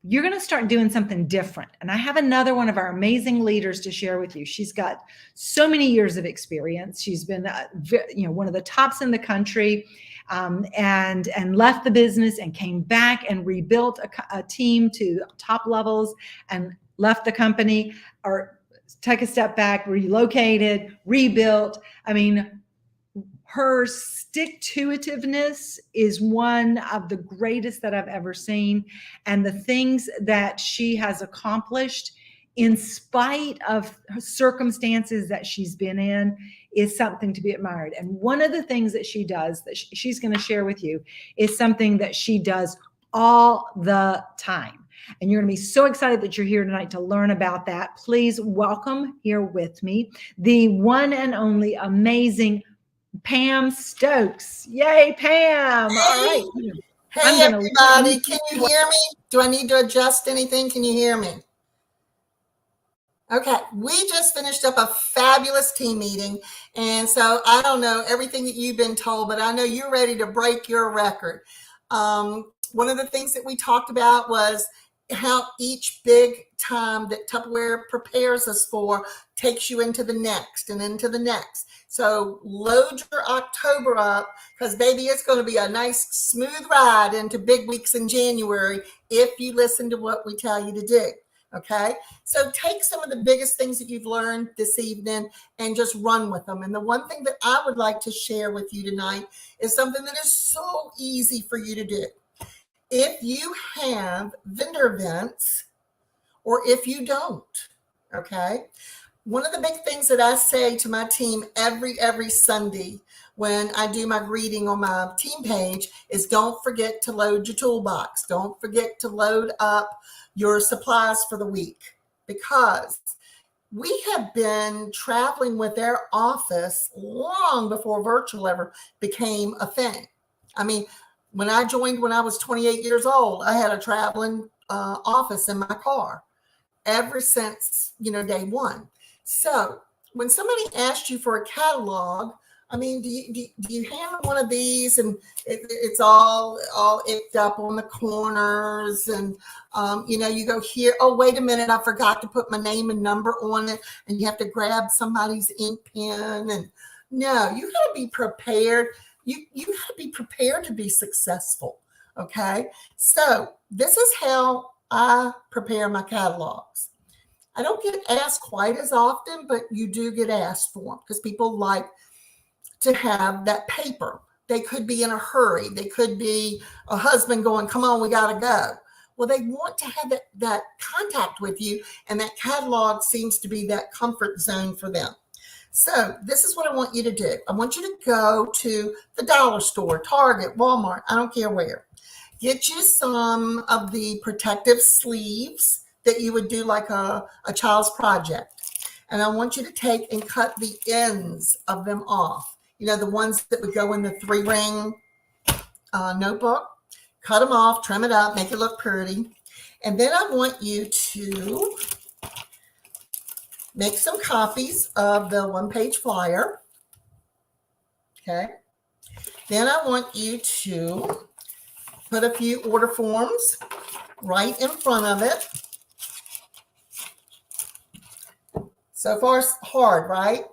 You're going to start doing something different. And I have another one of our amazing leaders to share with you. She's got so many years of experience. She's been, you know, one of the tops in the country, and left the business and came back and rebuilt a team to top levels, and left the company, or take a step back, relocated, rebuilt. I mean, her stick-to-itiveness is one of the greatest that I've ever seen. And the things that she has accomplished in spite of circumstances that she's been in is something to be admired. And one of the things that she does that she's going to share with you is something that she does all the time. And you're going to be so excited that you're here tonight to learn about that. Please welcome here with me the one and only amazing Pam Stokes. Yay, Pam. Hey. All right. Hey, everybody. Can you hear me? Do I need to adjust anything? Can you hear me? Okay. We just finished up a fabulous team meeting. And so I don't know everything that you've been told, but I know you're ready to break your record. One of the things that we talked about was how each big time that Tupperware prepares us for takes you into the next and into the next. So load your October up, because baby, it's going to be a nice smooth ride into big weeks in January if you listen to what we tell you to do. Okay. So take some of the biggest things that you've learned this evening and just run with them. And the one thing that I would like to share with you tonight is something that is so easy for you to do. If you have vendor events, or if you don't, okay? One of the big things that I say to my team every Sunday when I do my greeting on my team page is, don't forget to load your toolbox. Don't forget to load up your supplies for the week, because we have been traveling with their office long before virtual ever became a thing. I mean, when I joined when I was 28 years old, I had a traveling office in my car ever since, you know, day one. So when somebody asked you for a catalog, I mean, do you handle one of these and it's all icked up on the corners, and you go here, oh wait a minute, I forgot to put my name and number on it, and you have to grab somebody's ink pen. And no, you got to be prepared. You got to be prepared to be successful. Okay, so this is how I prepare my catalogs. I don't get asked quite as often, but you do get asked for them because people like to have that paper. They could be in a hurry. They could be a husband going, come on, we got to go. Well, they want to have that contact with you, and that catalog seems to be that comfort zone for them. So this is what I want you to do. I want you to go to the dollar store, Target, Walmart, I don't care where. Get you some of the protective sleeves that you would do like a child's project. And I want you to take and cut the ends of them off. The ones that would go in the 3-ring notebook. Cut them off, trim it up, make it look pretty. And then I want you to make some copies of the 1-page flyer. Okay. Then I want you to put a few order forms right in front of it. So far, it's hard, right?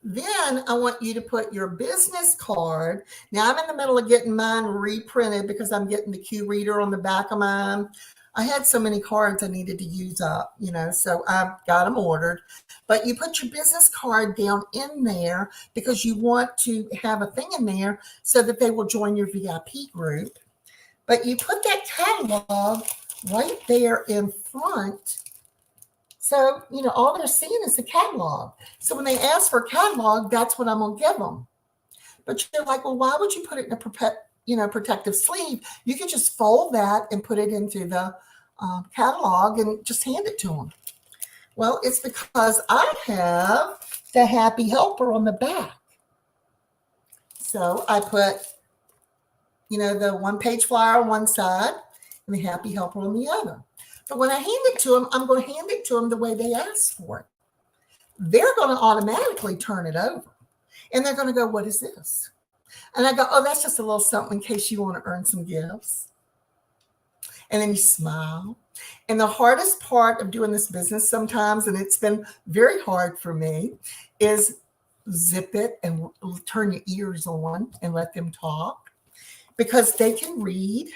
Then I want you to put your business card. Now I'm in the middle of getting mine reprinted because I'm getting the Q reader on the back of mine. I had so many cards I needed to use up, so I've got them ordered. But you put your business card down in there because you want to have a thing in there so that they will join your VIP group. But you put that catalog right there in front. So, all they're seeing is the catalog. So when they ask for a catalog, that's what I'm going to give them. But you're like, well, why would you put it in a protective sleeve? You could just fold that and put it into the catalog and just hand it to them. Well, it's because I have the happy helper on the back. So I put, the 1-page flyer on one side and the happy helper on the other. But when I hand it to them, I'm going to hand it to them the way they asked for it. They're going to automatically turn it over. And they're going to go, what is this? And I go, oh, that's just a little something in case you want to earn some gifts. And then you smile. And the hardest part of doing this business sometimes, and it's been very hard for me, is zip it and turn your ears on and let them talk. Because they can read.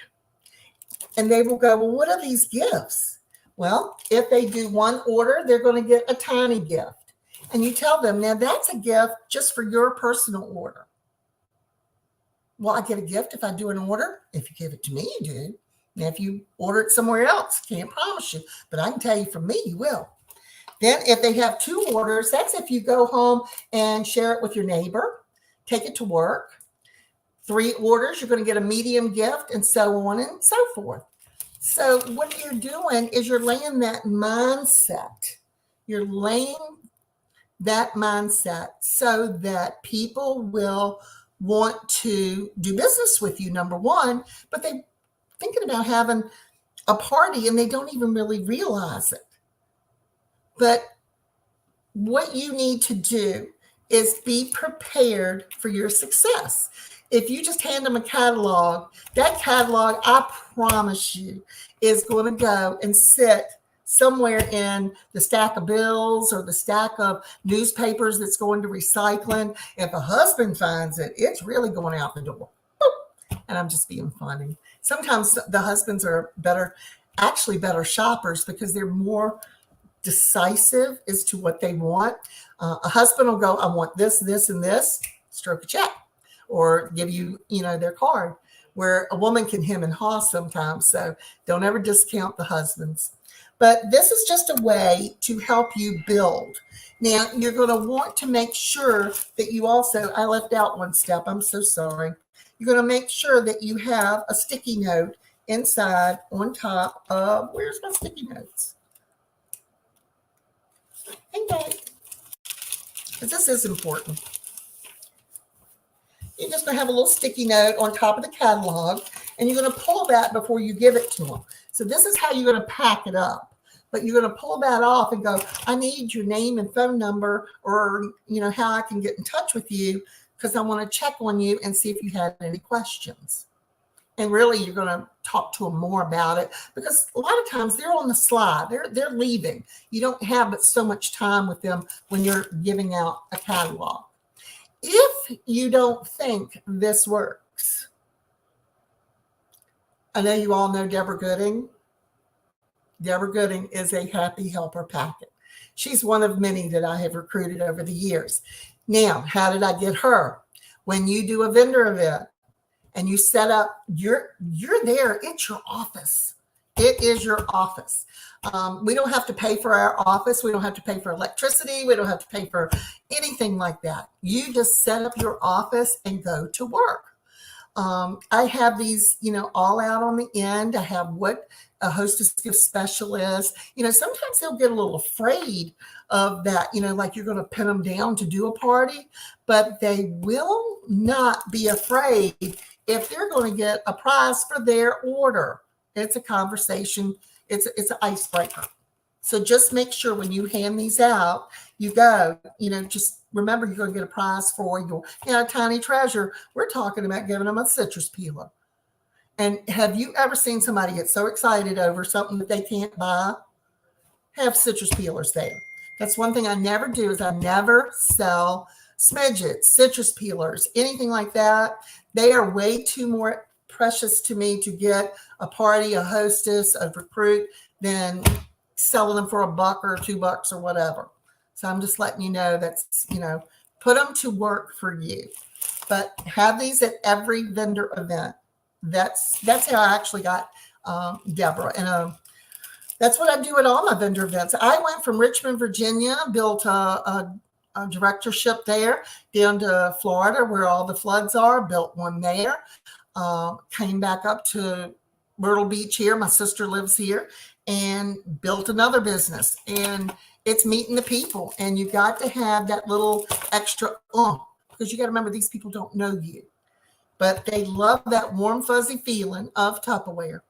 And they will go, well, what are these gifts? Well, if they do one order, they're going to get a tiny gift. And you tell them, now that's a gift just for your personal order. Well, I get a gift if I do an order. If you give it to me, you do. Now, if you order it somewhere else, can't promise you. But I can tell you from me, you will. Then if they have 2 orders, that's if you go home and share it with your neighbor, take it to work. 3 orders, you're going to get a medium gift, and so on and so forth. So what you're doing is you're laying that mindset. You're laying that mindset so that people will want to do business with you, number one, but they're thinking about having a party and they don't even really realize it. But what you need to do is be prepared for your success. If you just hand them a catalog, that catalog, I promise you, is going to go and sit somewhere in the stack of bills or the stack of newspapers that's going to recycling. If a husband finds it, it's really going out the door. And I'm just being funny. Sometimes the husbands are better shoppers because they're more decisive as to what they want. A husband will go, I want this, this, and this, stroke a check. Or give you, their card, where a woman can hem and haw sometimes. So don't ever discount the husbands. But this is just a way to help you build. Now, you're going to want to make sure that you also, I left out one step. I'm so sorry. You're going to make sure that you have a sticky note inside on top of, where's my sticky notes? Hang back. Because this is important. You're just going to have a little sticky note on top of the catalog, and you're going to pull that before you give it to them. So this is how you're going to pack it up. But you're going to pull that off and go, I need your name and phone number, or, how I can get in touch with you, because I want to check on you and see if you had any questions. And really, you're going to talk to them more about it, because a lot of times they're on the slide. They're leaving. You don't have but so much time with them when you're giving out a catalog. If you don't think this works, I know you all know Deborah Gooding. Deborah Gooding is a happy helper packet. She's one of many that I have recruited over the years. Now, how did I get her? When you do a vendor event and you set up, you're there. It's your office. It is your office. We don't have to pay for our office. We don't have to pay for electricity. We don't have to pay for anything like that. You just set up your office and go to work. I have these, all out on the end. I have what a hostess gift special is. Sometimes they'll get a little afraid of that, like you're going to pin them down to do a party, but they will not be afraid if they're going to get a prize for their order. It's a conversation. It's an icebreaker. So just make sure when you hand these out, you go, just remember you're going to get a prize for your, tiny treasure. We're talking about giving them a citrus peeler. And have you ever seen somebody get so excited over something that they can't buy? Have citrus peelers there. That's one thing I never do, is I never sell smidgets, citrus peelers, anything like that. They are way too more precious to me to get a party, a hostess, a recruit, than selling them for $1 or $2 or whatever. So I'm just letting you know that's, put them to work for you. But have these at every vendor event. That's how I actually got Deborah. And that's what I do at all my vendor events. I went from Richmond, Virginia, built a directorship there, down to Florida where all the floods are, built one there. Came back up to Myrtle Beach here. My sister lives here, and built another business. And it's meeting the people, and you got to have that little extra because you got to remember, these people don't know you, but they love that warm fuzzy feeling of Tupperware.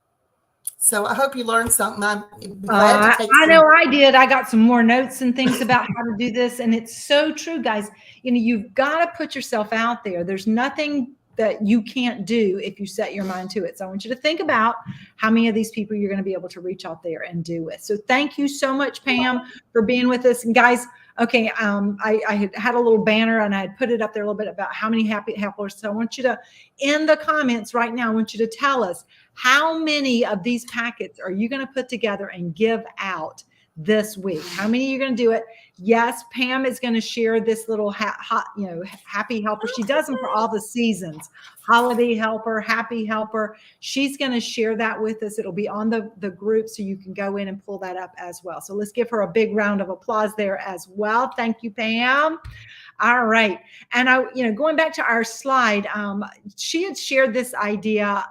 So I hope you learned something. I'm glad to take I know I did. I got some more notes and things about how to do this, and it's so true, guys. You've got to put yourself out there. There's nothing that you can't do if you set your mind to it. So I want you to think about how many of these people you're going to be able to reach out there and do with. So thank you so much, Pam, for being with us. And guys, okay, I had a little banner and I had put it up there a little bit about how many happy helpers. So I want you to, in the comments right now, I want you to tell us how many of these packets are you going to put together and give out this week? How many are you going to do it? Yes, Pam is going to share this little happy helper. She does them for all the seasons. Holiday helper, happy helper. She's going to share that with us. It'll be on the group, so you can go in and pull that up as well. So let's give her a big round of applause there as well. Thank you, Pam. All right. And going back to our slide, she had shared this idea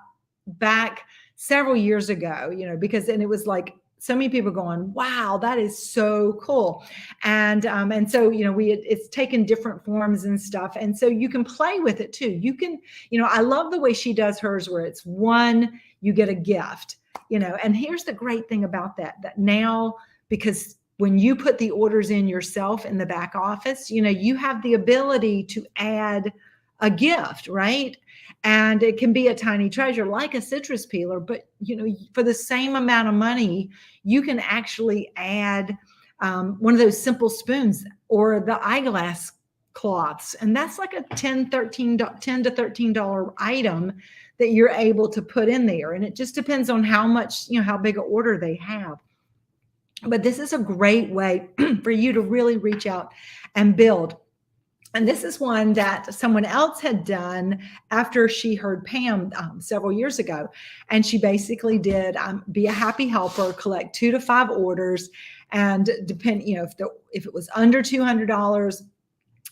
back several years ago, because it was like, so many people going, wow, that is so cool. And so, it's taken different forms and stuff. And so you can play with it too. You can, I love the way she does hers, where it's one, you get a gift, and here's the great thing about that now, because when you put the orders in yourself in the back office, you have the ability to add a gift, right? And it can be a tiny treasure like a citrus peeler, but for the same amount of money, you can actually add one of those simple spoons or the eyeglass cloths. And that's like a $10 to $13 item that you're able to put in there. And it just depends on how much, how big an order they have. But this is a great way for you to really reach out and build. And this is one that someone else had done after she heard Pam several years ago. And she basically did be a happy helper, collect 2 to 5 orders, and depend, if it was under $200,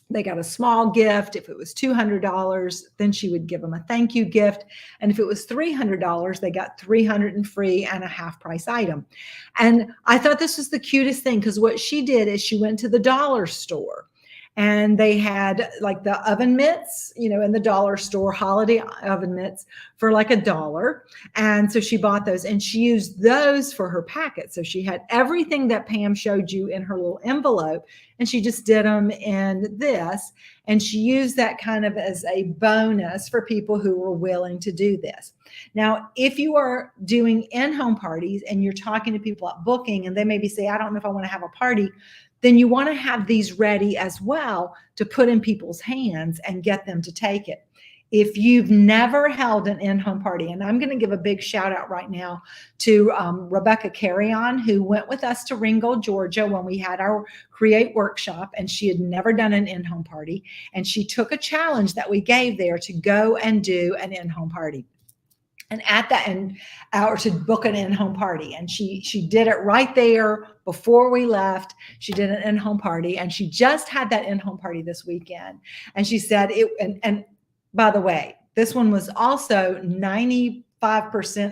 they got a small gift. If it was $200, then she would give them a thank you gift. And if it was $300, they got $300 free and a half price item. And I thought this was the cutest thing, because what she did is she went to the dollar store and they had like the oven mitts, in the dollar store, holiday oven mitts for like $1. And so she bought those and she used those for her packet. So she had everything that Pam showed you in her little envelope, and she just did them in this. And she used that kind of as a bonus for people who were willing to do this. Now, if you are doing in-home parties and you're talking to people at booking and they maybe say, I don't know if I want to have a party, then you want to have these ready as well to put in people's hands and get them to take it. If you've never held an in-home party, and I'm going to give a big shout out right now to Rebecca Carrion, who went with us to Ringgold, Georgia when we had our Create workshop, and she had never done an in-home party. And she took a challenge that we gave there to go and do an in-home party. And at that end, or to book an in-home party. And she did it right there before we left. She did an in-home party, and she just had that in-home party this weekend. And she said and by the way, this one was also 95%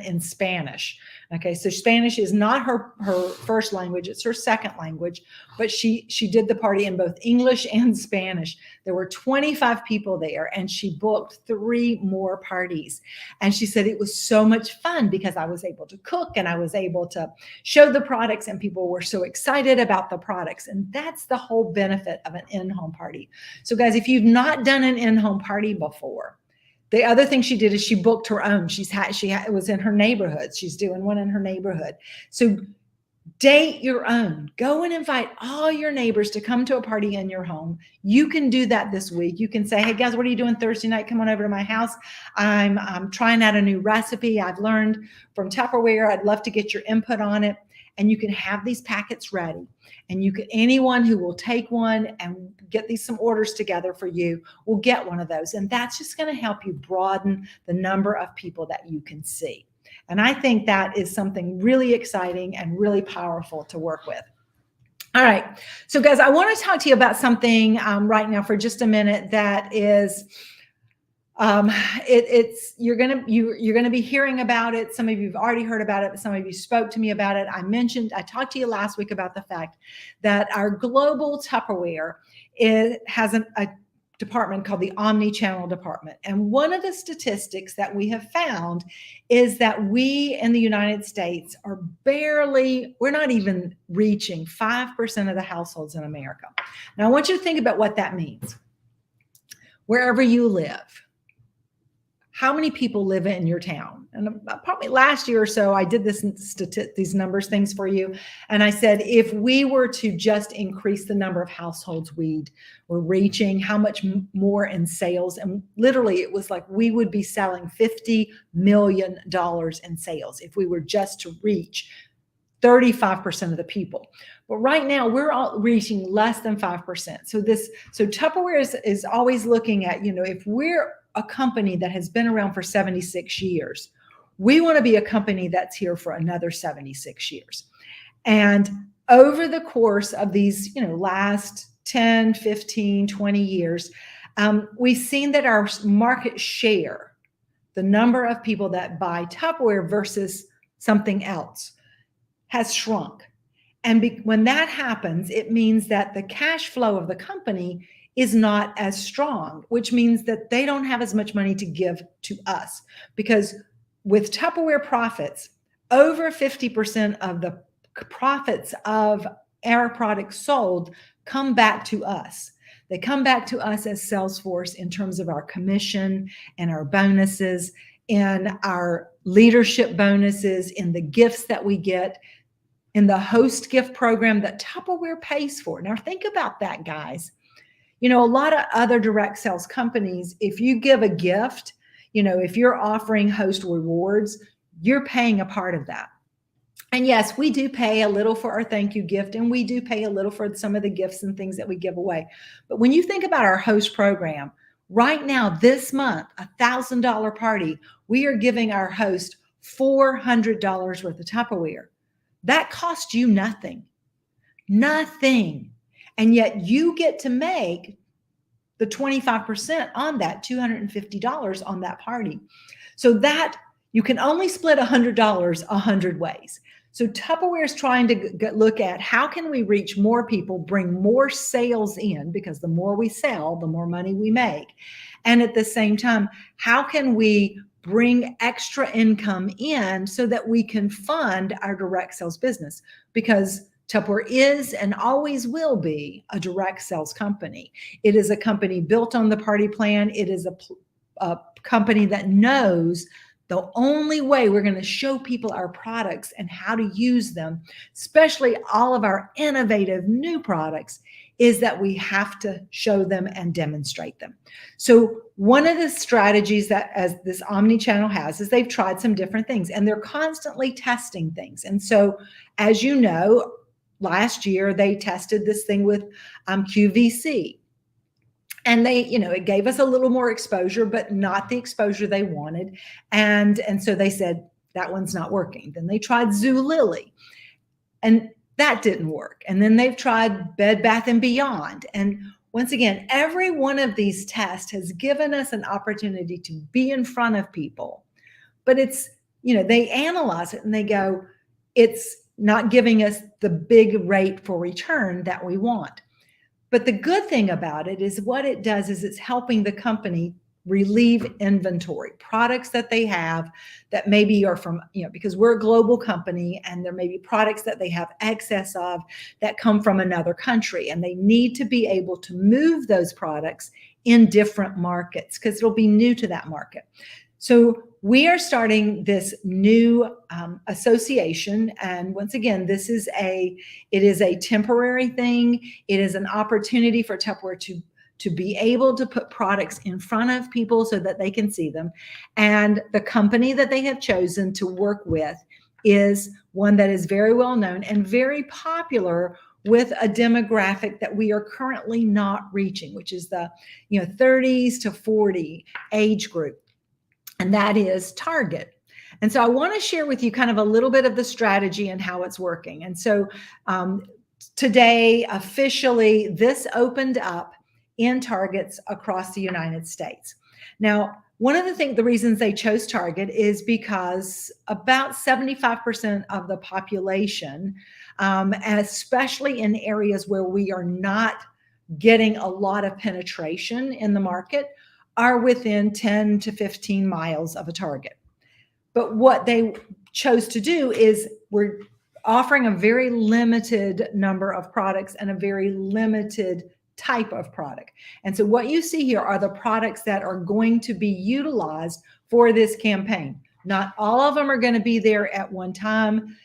in Spanish. Okay, so Spanish is not her first language, it's her second language, but she did the party in both English and Spanish. There were 25 people there, and she booked 3 more parties. And she said it was so much fun because I was able to cook and I was able to show the products, and people were so excited about the products. And that's the whole benefit of an in-home party. So guys, if you've not done an in-home party before, the other thing she did is she booked her own. It was in her neighborhood. She's doing one in her neighborhood. So date your own. Go and invite all your neighbors to come to a party in your home. You can do that this week. You can say, hey guys, what are you doing Thursday night? Come on over to my house. I'm trying out a new recipe I've learned from Tupperware. I'd love to get your input on it. And you can have these packets ready. And anyone who will take one and get some orders together for you will get one of those. And that's just going to help you broaden the number of people that you can see. And I think that is something really exciting and really powerful to work with. All right. So guys, I want to talk to you about something right now for just a minute that is you're going to be hearing about it. Some of you have already heard about it, but some of you spoke to me about it. I talked to you last week about the fact that our global Tupperware has a department called the Omnichannel Department. And one of the statistics that we have found is that we in the United States we're not even reaching 5% of the households in America. Now, I want you to think about what that means. Wherever you live, how many people live in your town? And probably last year or so, I did these numbers things for you. And I said, if we were to just increase the number of households we're reaching, how much more in sales? And literally it was like, we would be selling $50 million in sales if we were just to reach 35% of the people. But right now we're all reaching less than 5%. So Tupperware is always looking at, if we're a company that has been around for 76 years, we want to be a company that's here for another 76 years. And over the course of these, last 10, 15, 20 years, we've seen that our market share, the number of people that buy Tupperware versus something else, has shrunk. And when that happens, it means that the cash flow of the company is not as strong, which means that they don't have as much money to give to us. Because with Tupperware profits, over 50% of the profits of our products sold come back to us. They come back to us as Salesforce in terms of our commission and our bonuses, in our leadership bonuses, in the gifts that we get, in the host gift program that Tupperware pays for. Now think about that, guys. A lot of other direct sales companies, if you give a gift, if you're offering host rewards, you're paying a part of that. And yes, we do pay a little for our thank you gift, and we do pay a little for some of the gifts and things that we give away. But when you think about our host program, right now, this month, $1,000 party, we are giving our host $400 worth of Tupperware. That costs you nothing. And yet you get to make the 25% on that, $250 on that party. So that you can only split $100 100 ways. So Tupperware is trying to look at how can we reach more people, bring more sales in, because the more we sell, the more money we make. And at the same time, how can we bring extra income in so that we can fund our direct sales business? Because Tupperware is and always will be a direct sales company. It is a company built on the party plan. It is a company that knows the only way we're going to show people our products and how to use them, especially all of our innovative new products, is that we have to show them and demonstrate them. So one of the strategies that as this omni-channel has is they've tried some different things, and they're constantly testing things. And so, as you know, last year they tested this thing with QVC. And they, it gave us a little more exposure, but not the exposure they wanted. And so they said, that one's not working. Then they tried Jubilee, and that didn't work. And then they've tried Bed Bath & Beyond. And once again, every one of these tests has given us an opportunity to be in front of people. But it's, they analyze it and they go, it's not giving us the big rate for return that we want. But the good thing about it is what it does is it's helping the company relieve inventory, products that they have that maybe are from, because we're a global company and there may be products that they have excess of that come from another country, and they need to be able to move those products in different markets because it'll be new to that market. So we are starting this new association. And once again, it is a temporary thing. It is an opportunity for Tupperware to be able to put products in front of people so that they can see them. And the company that they have chosen to work with is one that is very well known and very popular with a demographic that we are currently not reaching, which is the 30s to 40 age group. And that is Target. And so I want to share with you kind of a little bit of the strategy and how it's working. And so today, officially, this opened up in Targets across the United States. Now, one of the reasons they chose Target is because about 75% of the population, especially in areas where we are not getting a lot of penetration in the market, are within 10 to 15 miles of a Target. But what they chose to do is we're offering a very limited number of products and a very limited type of product. And so what you see here are the products that are going to be utilized for this campaign. Not all of them are going to be there at one time.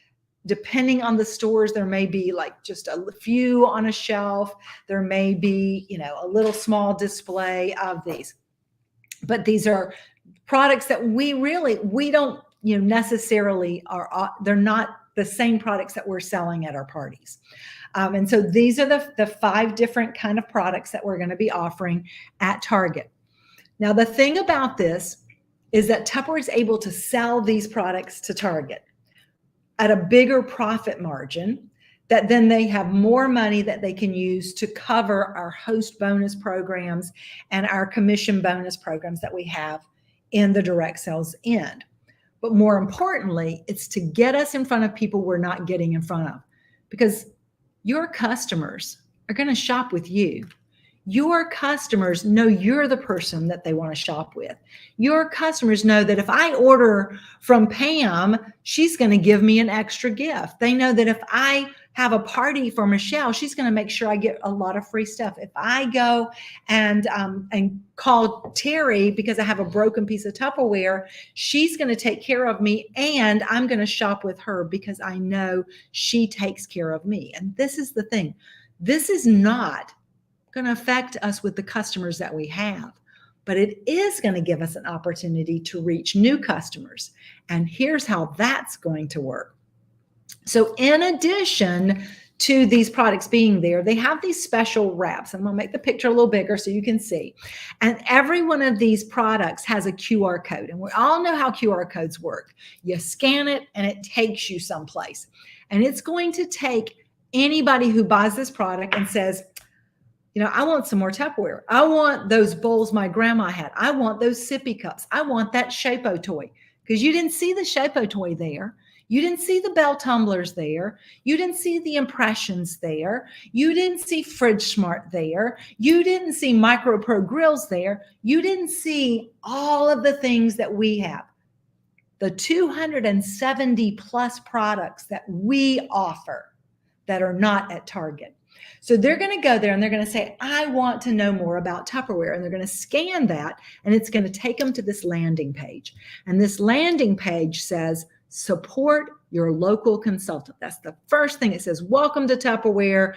Depending on the stores, there may be like just a few on a shelf. There may be, a little small display of these. But these are products that we don't, necessarily they're not the same products that we're selling at our parties. And so these are the 5 different kind of products that we're going to be offering at Target. Now, the thing about this is that Tupperware is able to sell these products to Target at a bigger profit margin, that then they have more money that they can use to cover our host bonus programs and our commission bonus programs that we have in the direct sales end. But more importantly, it's to get us in front of people we're not getting in front of, because your customers are going to shop with you. Your customers know you're the person that they want to shop with. Your customers know that if I order from Pam, she's going to give me an extra gift. They know that if I have a party for Michelle, she's going to make sure I get a lot of free stuff. If I go and call Terry because I have a broken piece of Tupperware, she's going to take care of me, and I'm going to shop with her because I know she takes care of me. And this is the thing. This is not going to affect us with the customers that we have, but it is going to give us an opportunity to reach new customers. And here's how that's going to work. So in addition to these products being there, they have these special wraps. I'm going to make the picture a little bigger so you can see. And every one of these products has a QR code. And we all know how QR codes work. You scan it and it takes you someplace. And it's going to take anybody who buys this product and says, I want some more Tupperware. I want those bowls my grandma had. I want those sippy cups. I want that Shapo toy. Because you didn't see the Shapo toy there. You didn't see the bell tumblers there. You didn't see the impressions there. You didn't see Fridge Smart there. You didn't see Micro Pro grills there. You didn't see all of the things that we have. The 270 plus products that we offer that are not at Target. So they're going to go there and they're going to say, I want to know more about Tupperware. And they're going to scan that and it's going to take them to this landing page. And this landing page says, support your local consultant. That's the first thing. It says, welcome to Tupperware.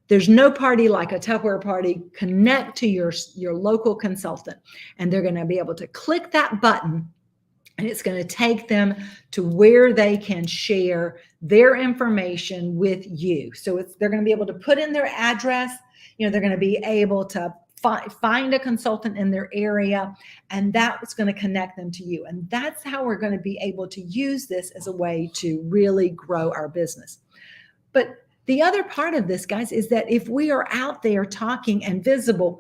There's no party like a Tupperware party. Connect to your local consultant. And they're going to be able to click that button. And it's going to take them to where they can share their information with you. So they're going to be able to put in their address. They're going to be able to find a consultant in their area, and that's going to connect them to you. And that's how we're going to be able to use this as a way to really grow our business. But the other part of this, guys, is that if we are out there talking and visible,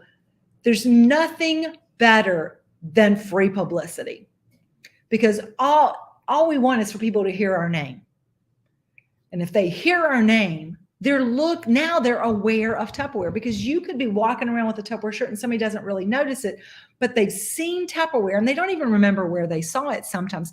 there's nothing better than free publicity. Because all we want is for people to hear our name. And if they hear our name, they're aware of Tupperware, because you could be walking around with a Tupperware shirt and somebody doesn't really notice it, but they've seen Tupperware and they don't even remember where they saw it sometimes.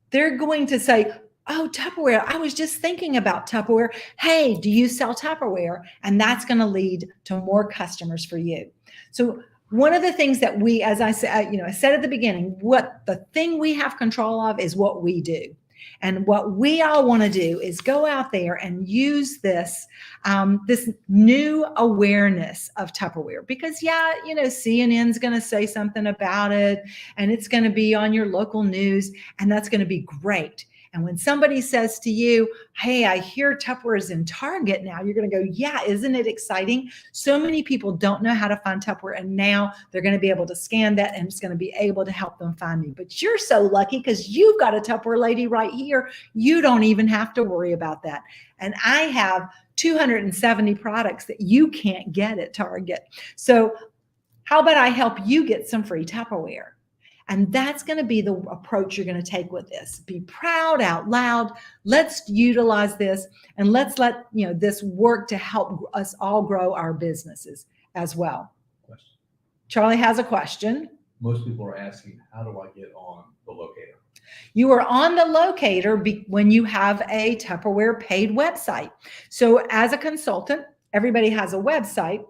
They're going to say, oh, Tupperware, I was just thinking about Tupperware. Hey, do you sell Tupperware? And that's going to lead to more customers for you. So one of the things that we, as I said, I said at the beginning, the thing we have control of is what we do. And what we all want to do is go out there and use this, this new awareness of Tupperware, because CNN's going to say something about it and it's going to be on your local news, and that's going to be great. And when somebody says to you, hey, I hear Tupperware is in Target now, you're going to go, yeah, isn't it exciting? So many people don't know how to find Tupperware, and now they're going to be able to scan that and it's going to be able to help them find me. But you're so lucky because you've got a Tupperware lady right here. You don't even have to worry about that. And I have 270 products that you can't get at Target. So how about I help you get some free Tupperware? And that's going to be the approach you're going to take with this. Be proud out loud. Let's utilize this, and let's let this work to help us all grow our businesses as well. Question. Charlie has a question. Most people are asking, how do I get on the locator? You are on the locator when you have a Tupperware paid website. So as a consultant, everybody has a website.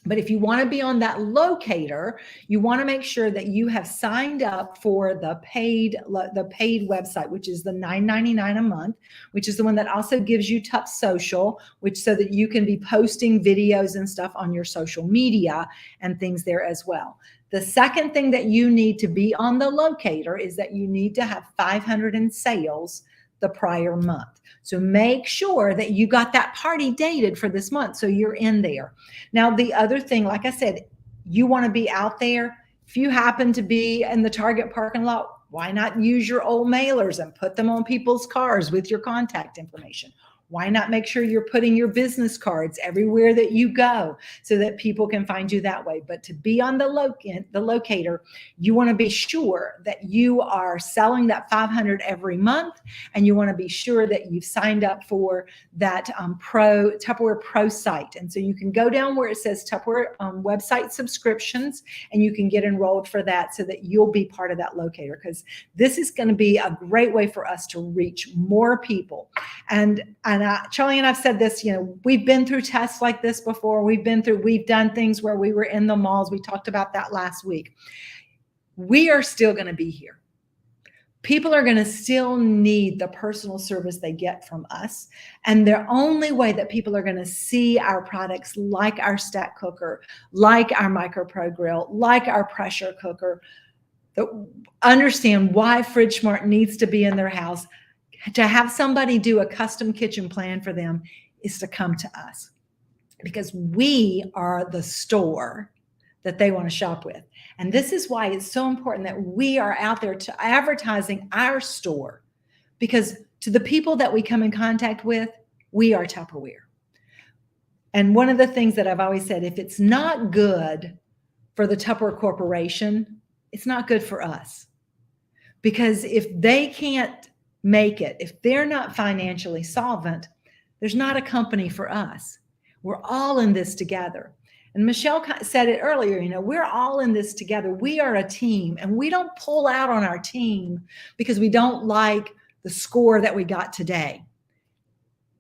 But if you want to be on that locator, you want to make sure that you have signed up for the paid website, which is the $9.99 a month, which is the one that also gives you Tup Social, so that you can be posting videos and stuff on your social media and things there as well. The second thing that you need to be on the locator is that you need to have 500 in sales the prior month. So make sure that you got that party dated for this month, so you're in there. Now, the other thing, like I said, you want to be out there. If you happen to be in the Target parking lot, why not use your old mailers and put them on people's cars with your contact information? Why not make sure you're putting your business cards everywhere that you go so that people can find you that way? But to be on the locator, you want to be sure that you are selling that 500 every month, and you want to be sure that you've signed up for that Tupperware Pro site. And so you can go down where it says Tupperware website subscriptions, and you can get enrolled for that so that you'll be part of that locator, because this is going to be a great way for us to reach more people. And Charlie and I've said this, we've been through tests like this before. We've done things where we were in the malls. We talked about that last week. We are still going to be here. People are going to still need the personal service they get from us. And the only way that people are going to see our products, like our stack cooker, like our Micro Pro grill, like our pressure cooker, understand why Fridge Smart needs to be in their house, to have somebody do a custom kitchen plan for them, is to come to us, because we are the store that they want to shop with. And this is why it's so important that we are out there to advertising our store, because to the people that we come in contact with, we are Tupperware. And one of the things that I've always said, if it's not good for the Tupperware Corporation, it's not good for us. Because if they can't make it, if they're not financially solvent, there's not a company for us. We're all in this together. And Michelle said it earlier, you know, we're all in this together. We are a team, and we don't pull out on our team because we don't like the score that we got today.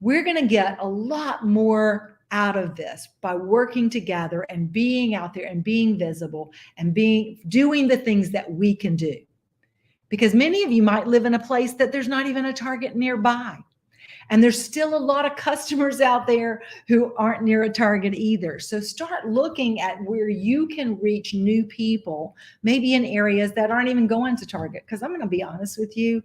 We're going to get a lot more out of this by working together and being out there and being visible and doing the things that we can do. Because many of you might live in a place that there's not even a Target nearby. And there's still a lot of customers out there who aren't near a Target either. So start looking at where you can reach new people, maybe in areas that aren't even going to Target. Because I'm going to be honest with you,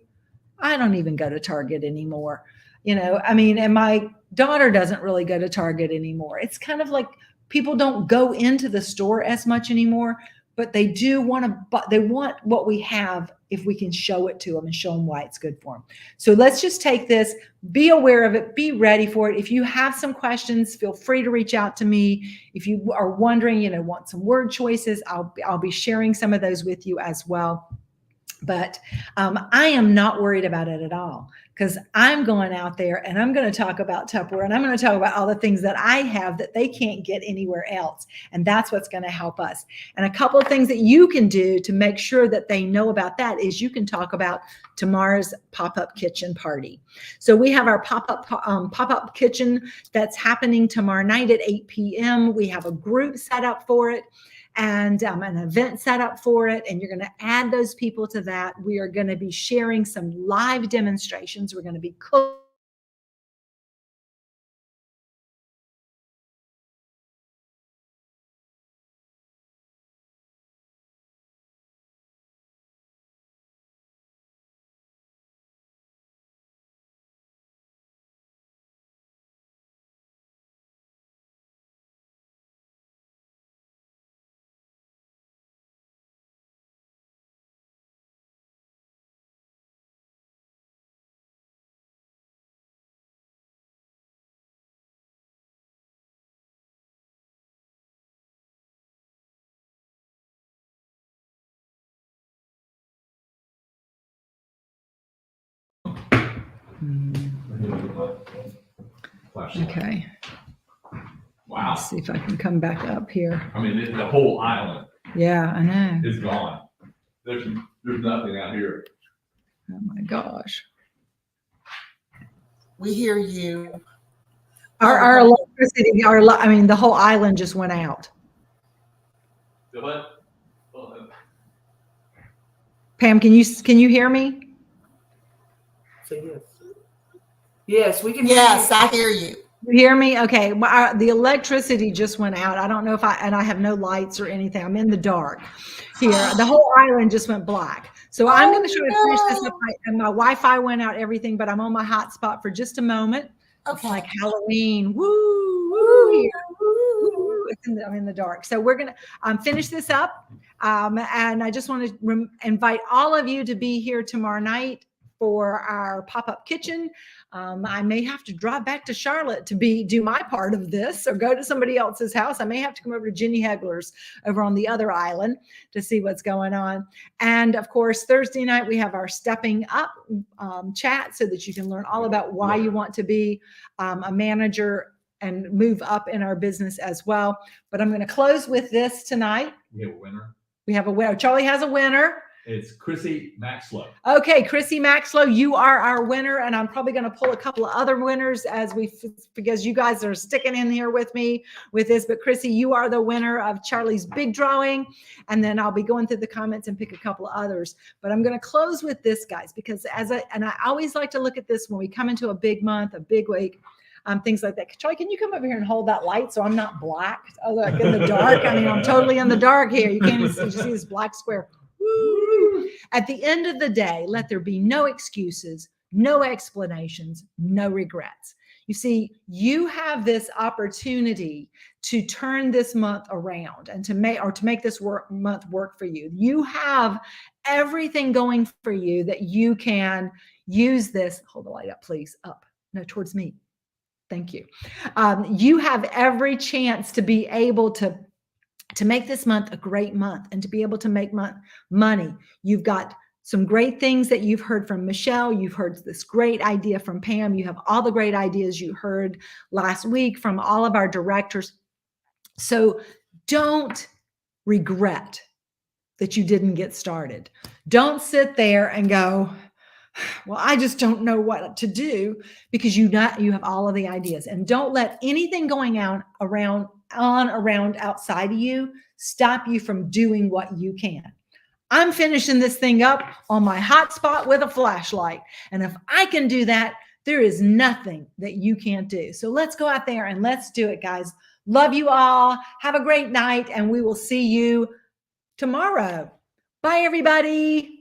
I don't even go to Target anymore. You know, I mean, and my daughter doesn't really go to Target anymore. It's kind of like people don't go into the store as much anymore, but they do they want what we have if we can show it to them and show them why it's good for them. So let's just take this, be aware of it, be ready for it. If you have some questions, feel free to reach out to me. If you are wondering, you know, want some word choices, I'll be sharing some of those with you as well. But I am not worried about it at all, because I'm going out there and I'm going to talk about Tupperware, and I'm going to talk about all the things that I have that they can't get anywhere else. And that's what's going to help us. And a couple of things that you can do to make sure that they know about that is you can talk about tomorrow's pop-up kitchen party. So we have our pop-up kitchen that's happening tomorrow night at 8 p.m. We have a group set up for it, and an event set up for it. And you're going to add those people to that. We are going to be sharing some live demonstrations. We're going to be okay. Wow. Let's see if I can come back up here. I mean, the whole island Yeah, I know. is gone. There's nothing out here. Oh my gosh. We hear you. Our electricity, the whole island just went out. Go ahead. Pam, can you hear me? Say yes. Yes, we can. Yes, I hear you. You hear me? Okay. The electricity just went out. I don't know if I have no lights or anything. I'm in the dark here. The whole island just went black. So I'm going to try to finish this up. And my Wi-Fi went out, everything, but I'm on my hotspot for just a moment. Okay. It's like Halloween. Woo, woo, here. Woo. I'm in the dark. So we're going to finish this up. And I just want to invite all of you to be here tomorrow night for our pop-up kitchen. I may have to drive back to Charlotte to do my part of this, or go to somebody else's house. I may have to come over to Jenny Hegler's over on the other island to see what's going on. And of course, Thursday night, we have our Stepping Up chat, so that you can learn all about why you want to be a manager and move up in our business as well. But I'm going to close with this tonight. We have a winner. We have a winner. Charlie has a winner. It's Chrissy Maxlow. Okay, Chrissy Maxlow, you are our winner, and I'm probably going to pull a couple of other winners because you guys are sticking in here with me with this. But Chrissy, you are the winner of Charlie's big drawing, and then I'll be going through the comments and pick a couple of others. But I'm going to close with this, guys, because I always like to look at this when we come into a big month, a big week. Things like that. Charlie, can you come over here and hold that light so I'm not black? Oh, like in the dark. I mean, I'm totally in the dark here. You can't even see this black square. Woo. At the end of the day, let there be no excuses, no explanations, no regrets. You see, you have this opportunity to turn this month around and to make this month work for you. You have everything going for you that you can use this. Hold the light up, please. Up. No, towards me. Thank you. You have every chance to be able to make this month a great month and to be able to make money. You've got some great things that you've heard from Michelle. You've heard this great idea from Pam. You have all the great ideas you heard last week from all of our directors. So don't regret that you didn't get started. Don't sit there and go, well, I just don't know what to do, because you have all of the ideas. And don't let anything going around outside of you stop you from doing what you can. I'm finishing this thing up on my hotspot with a flashlight. And if I can do that, there is nothing that you can't do. So let's go out there and let's do it, guys. Love you all. Have a great night, and we will see you tomorrow. Bye, everybody.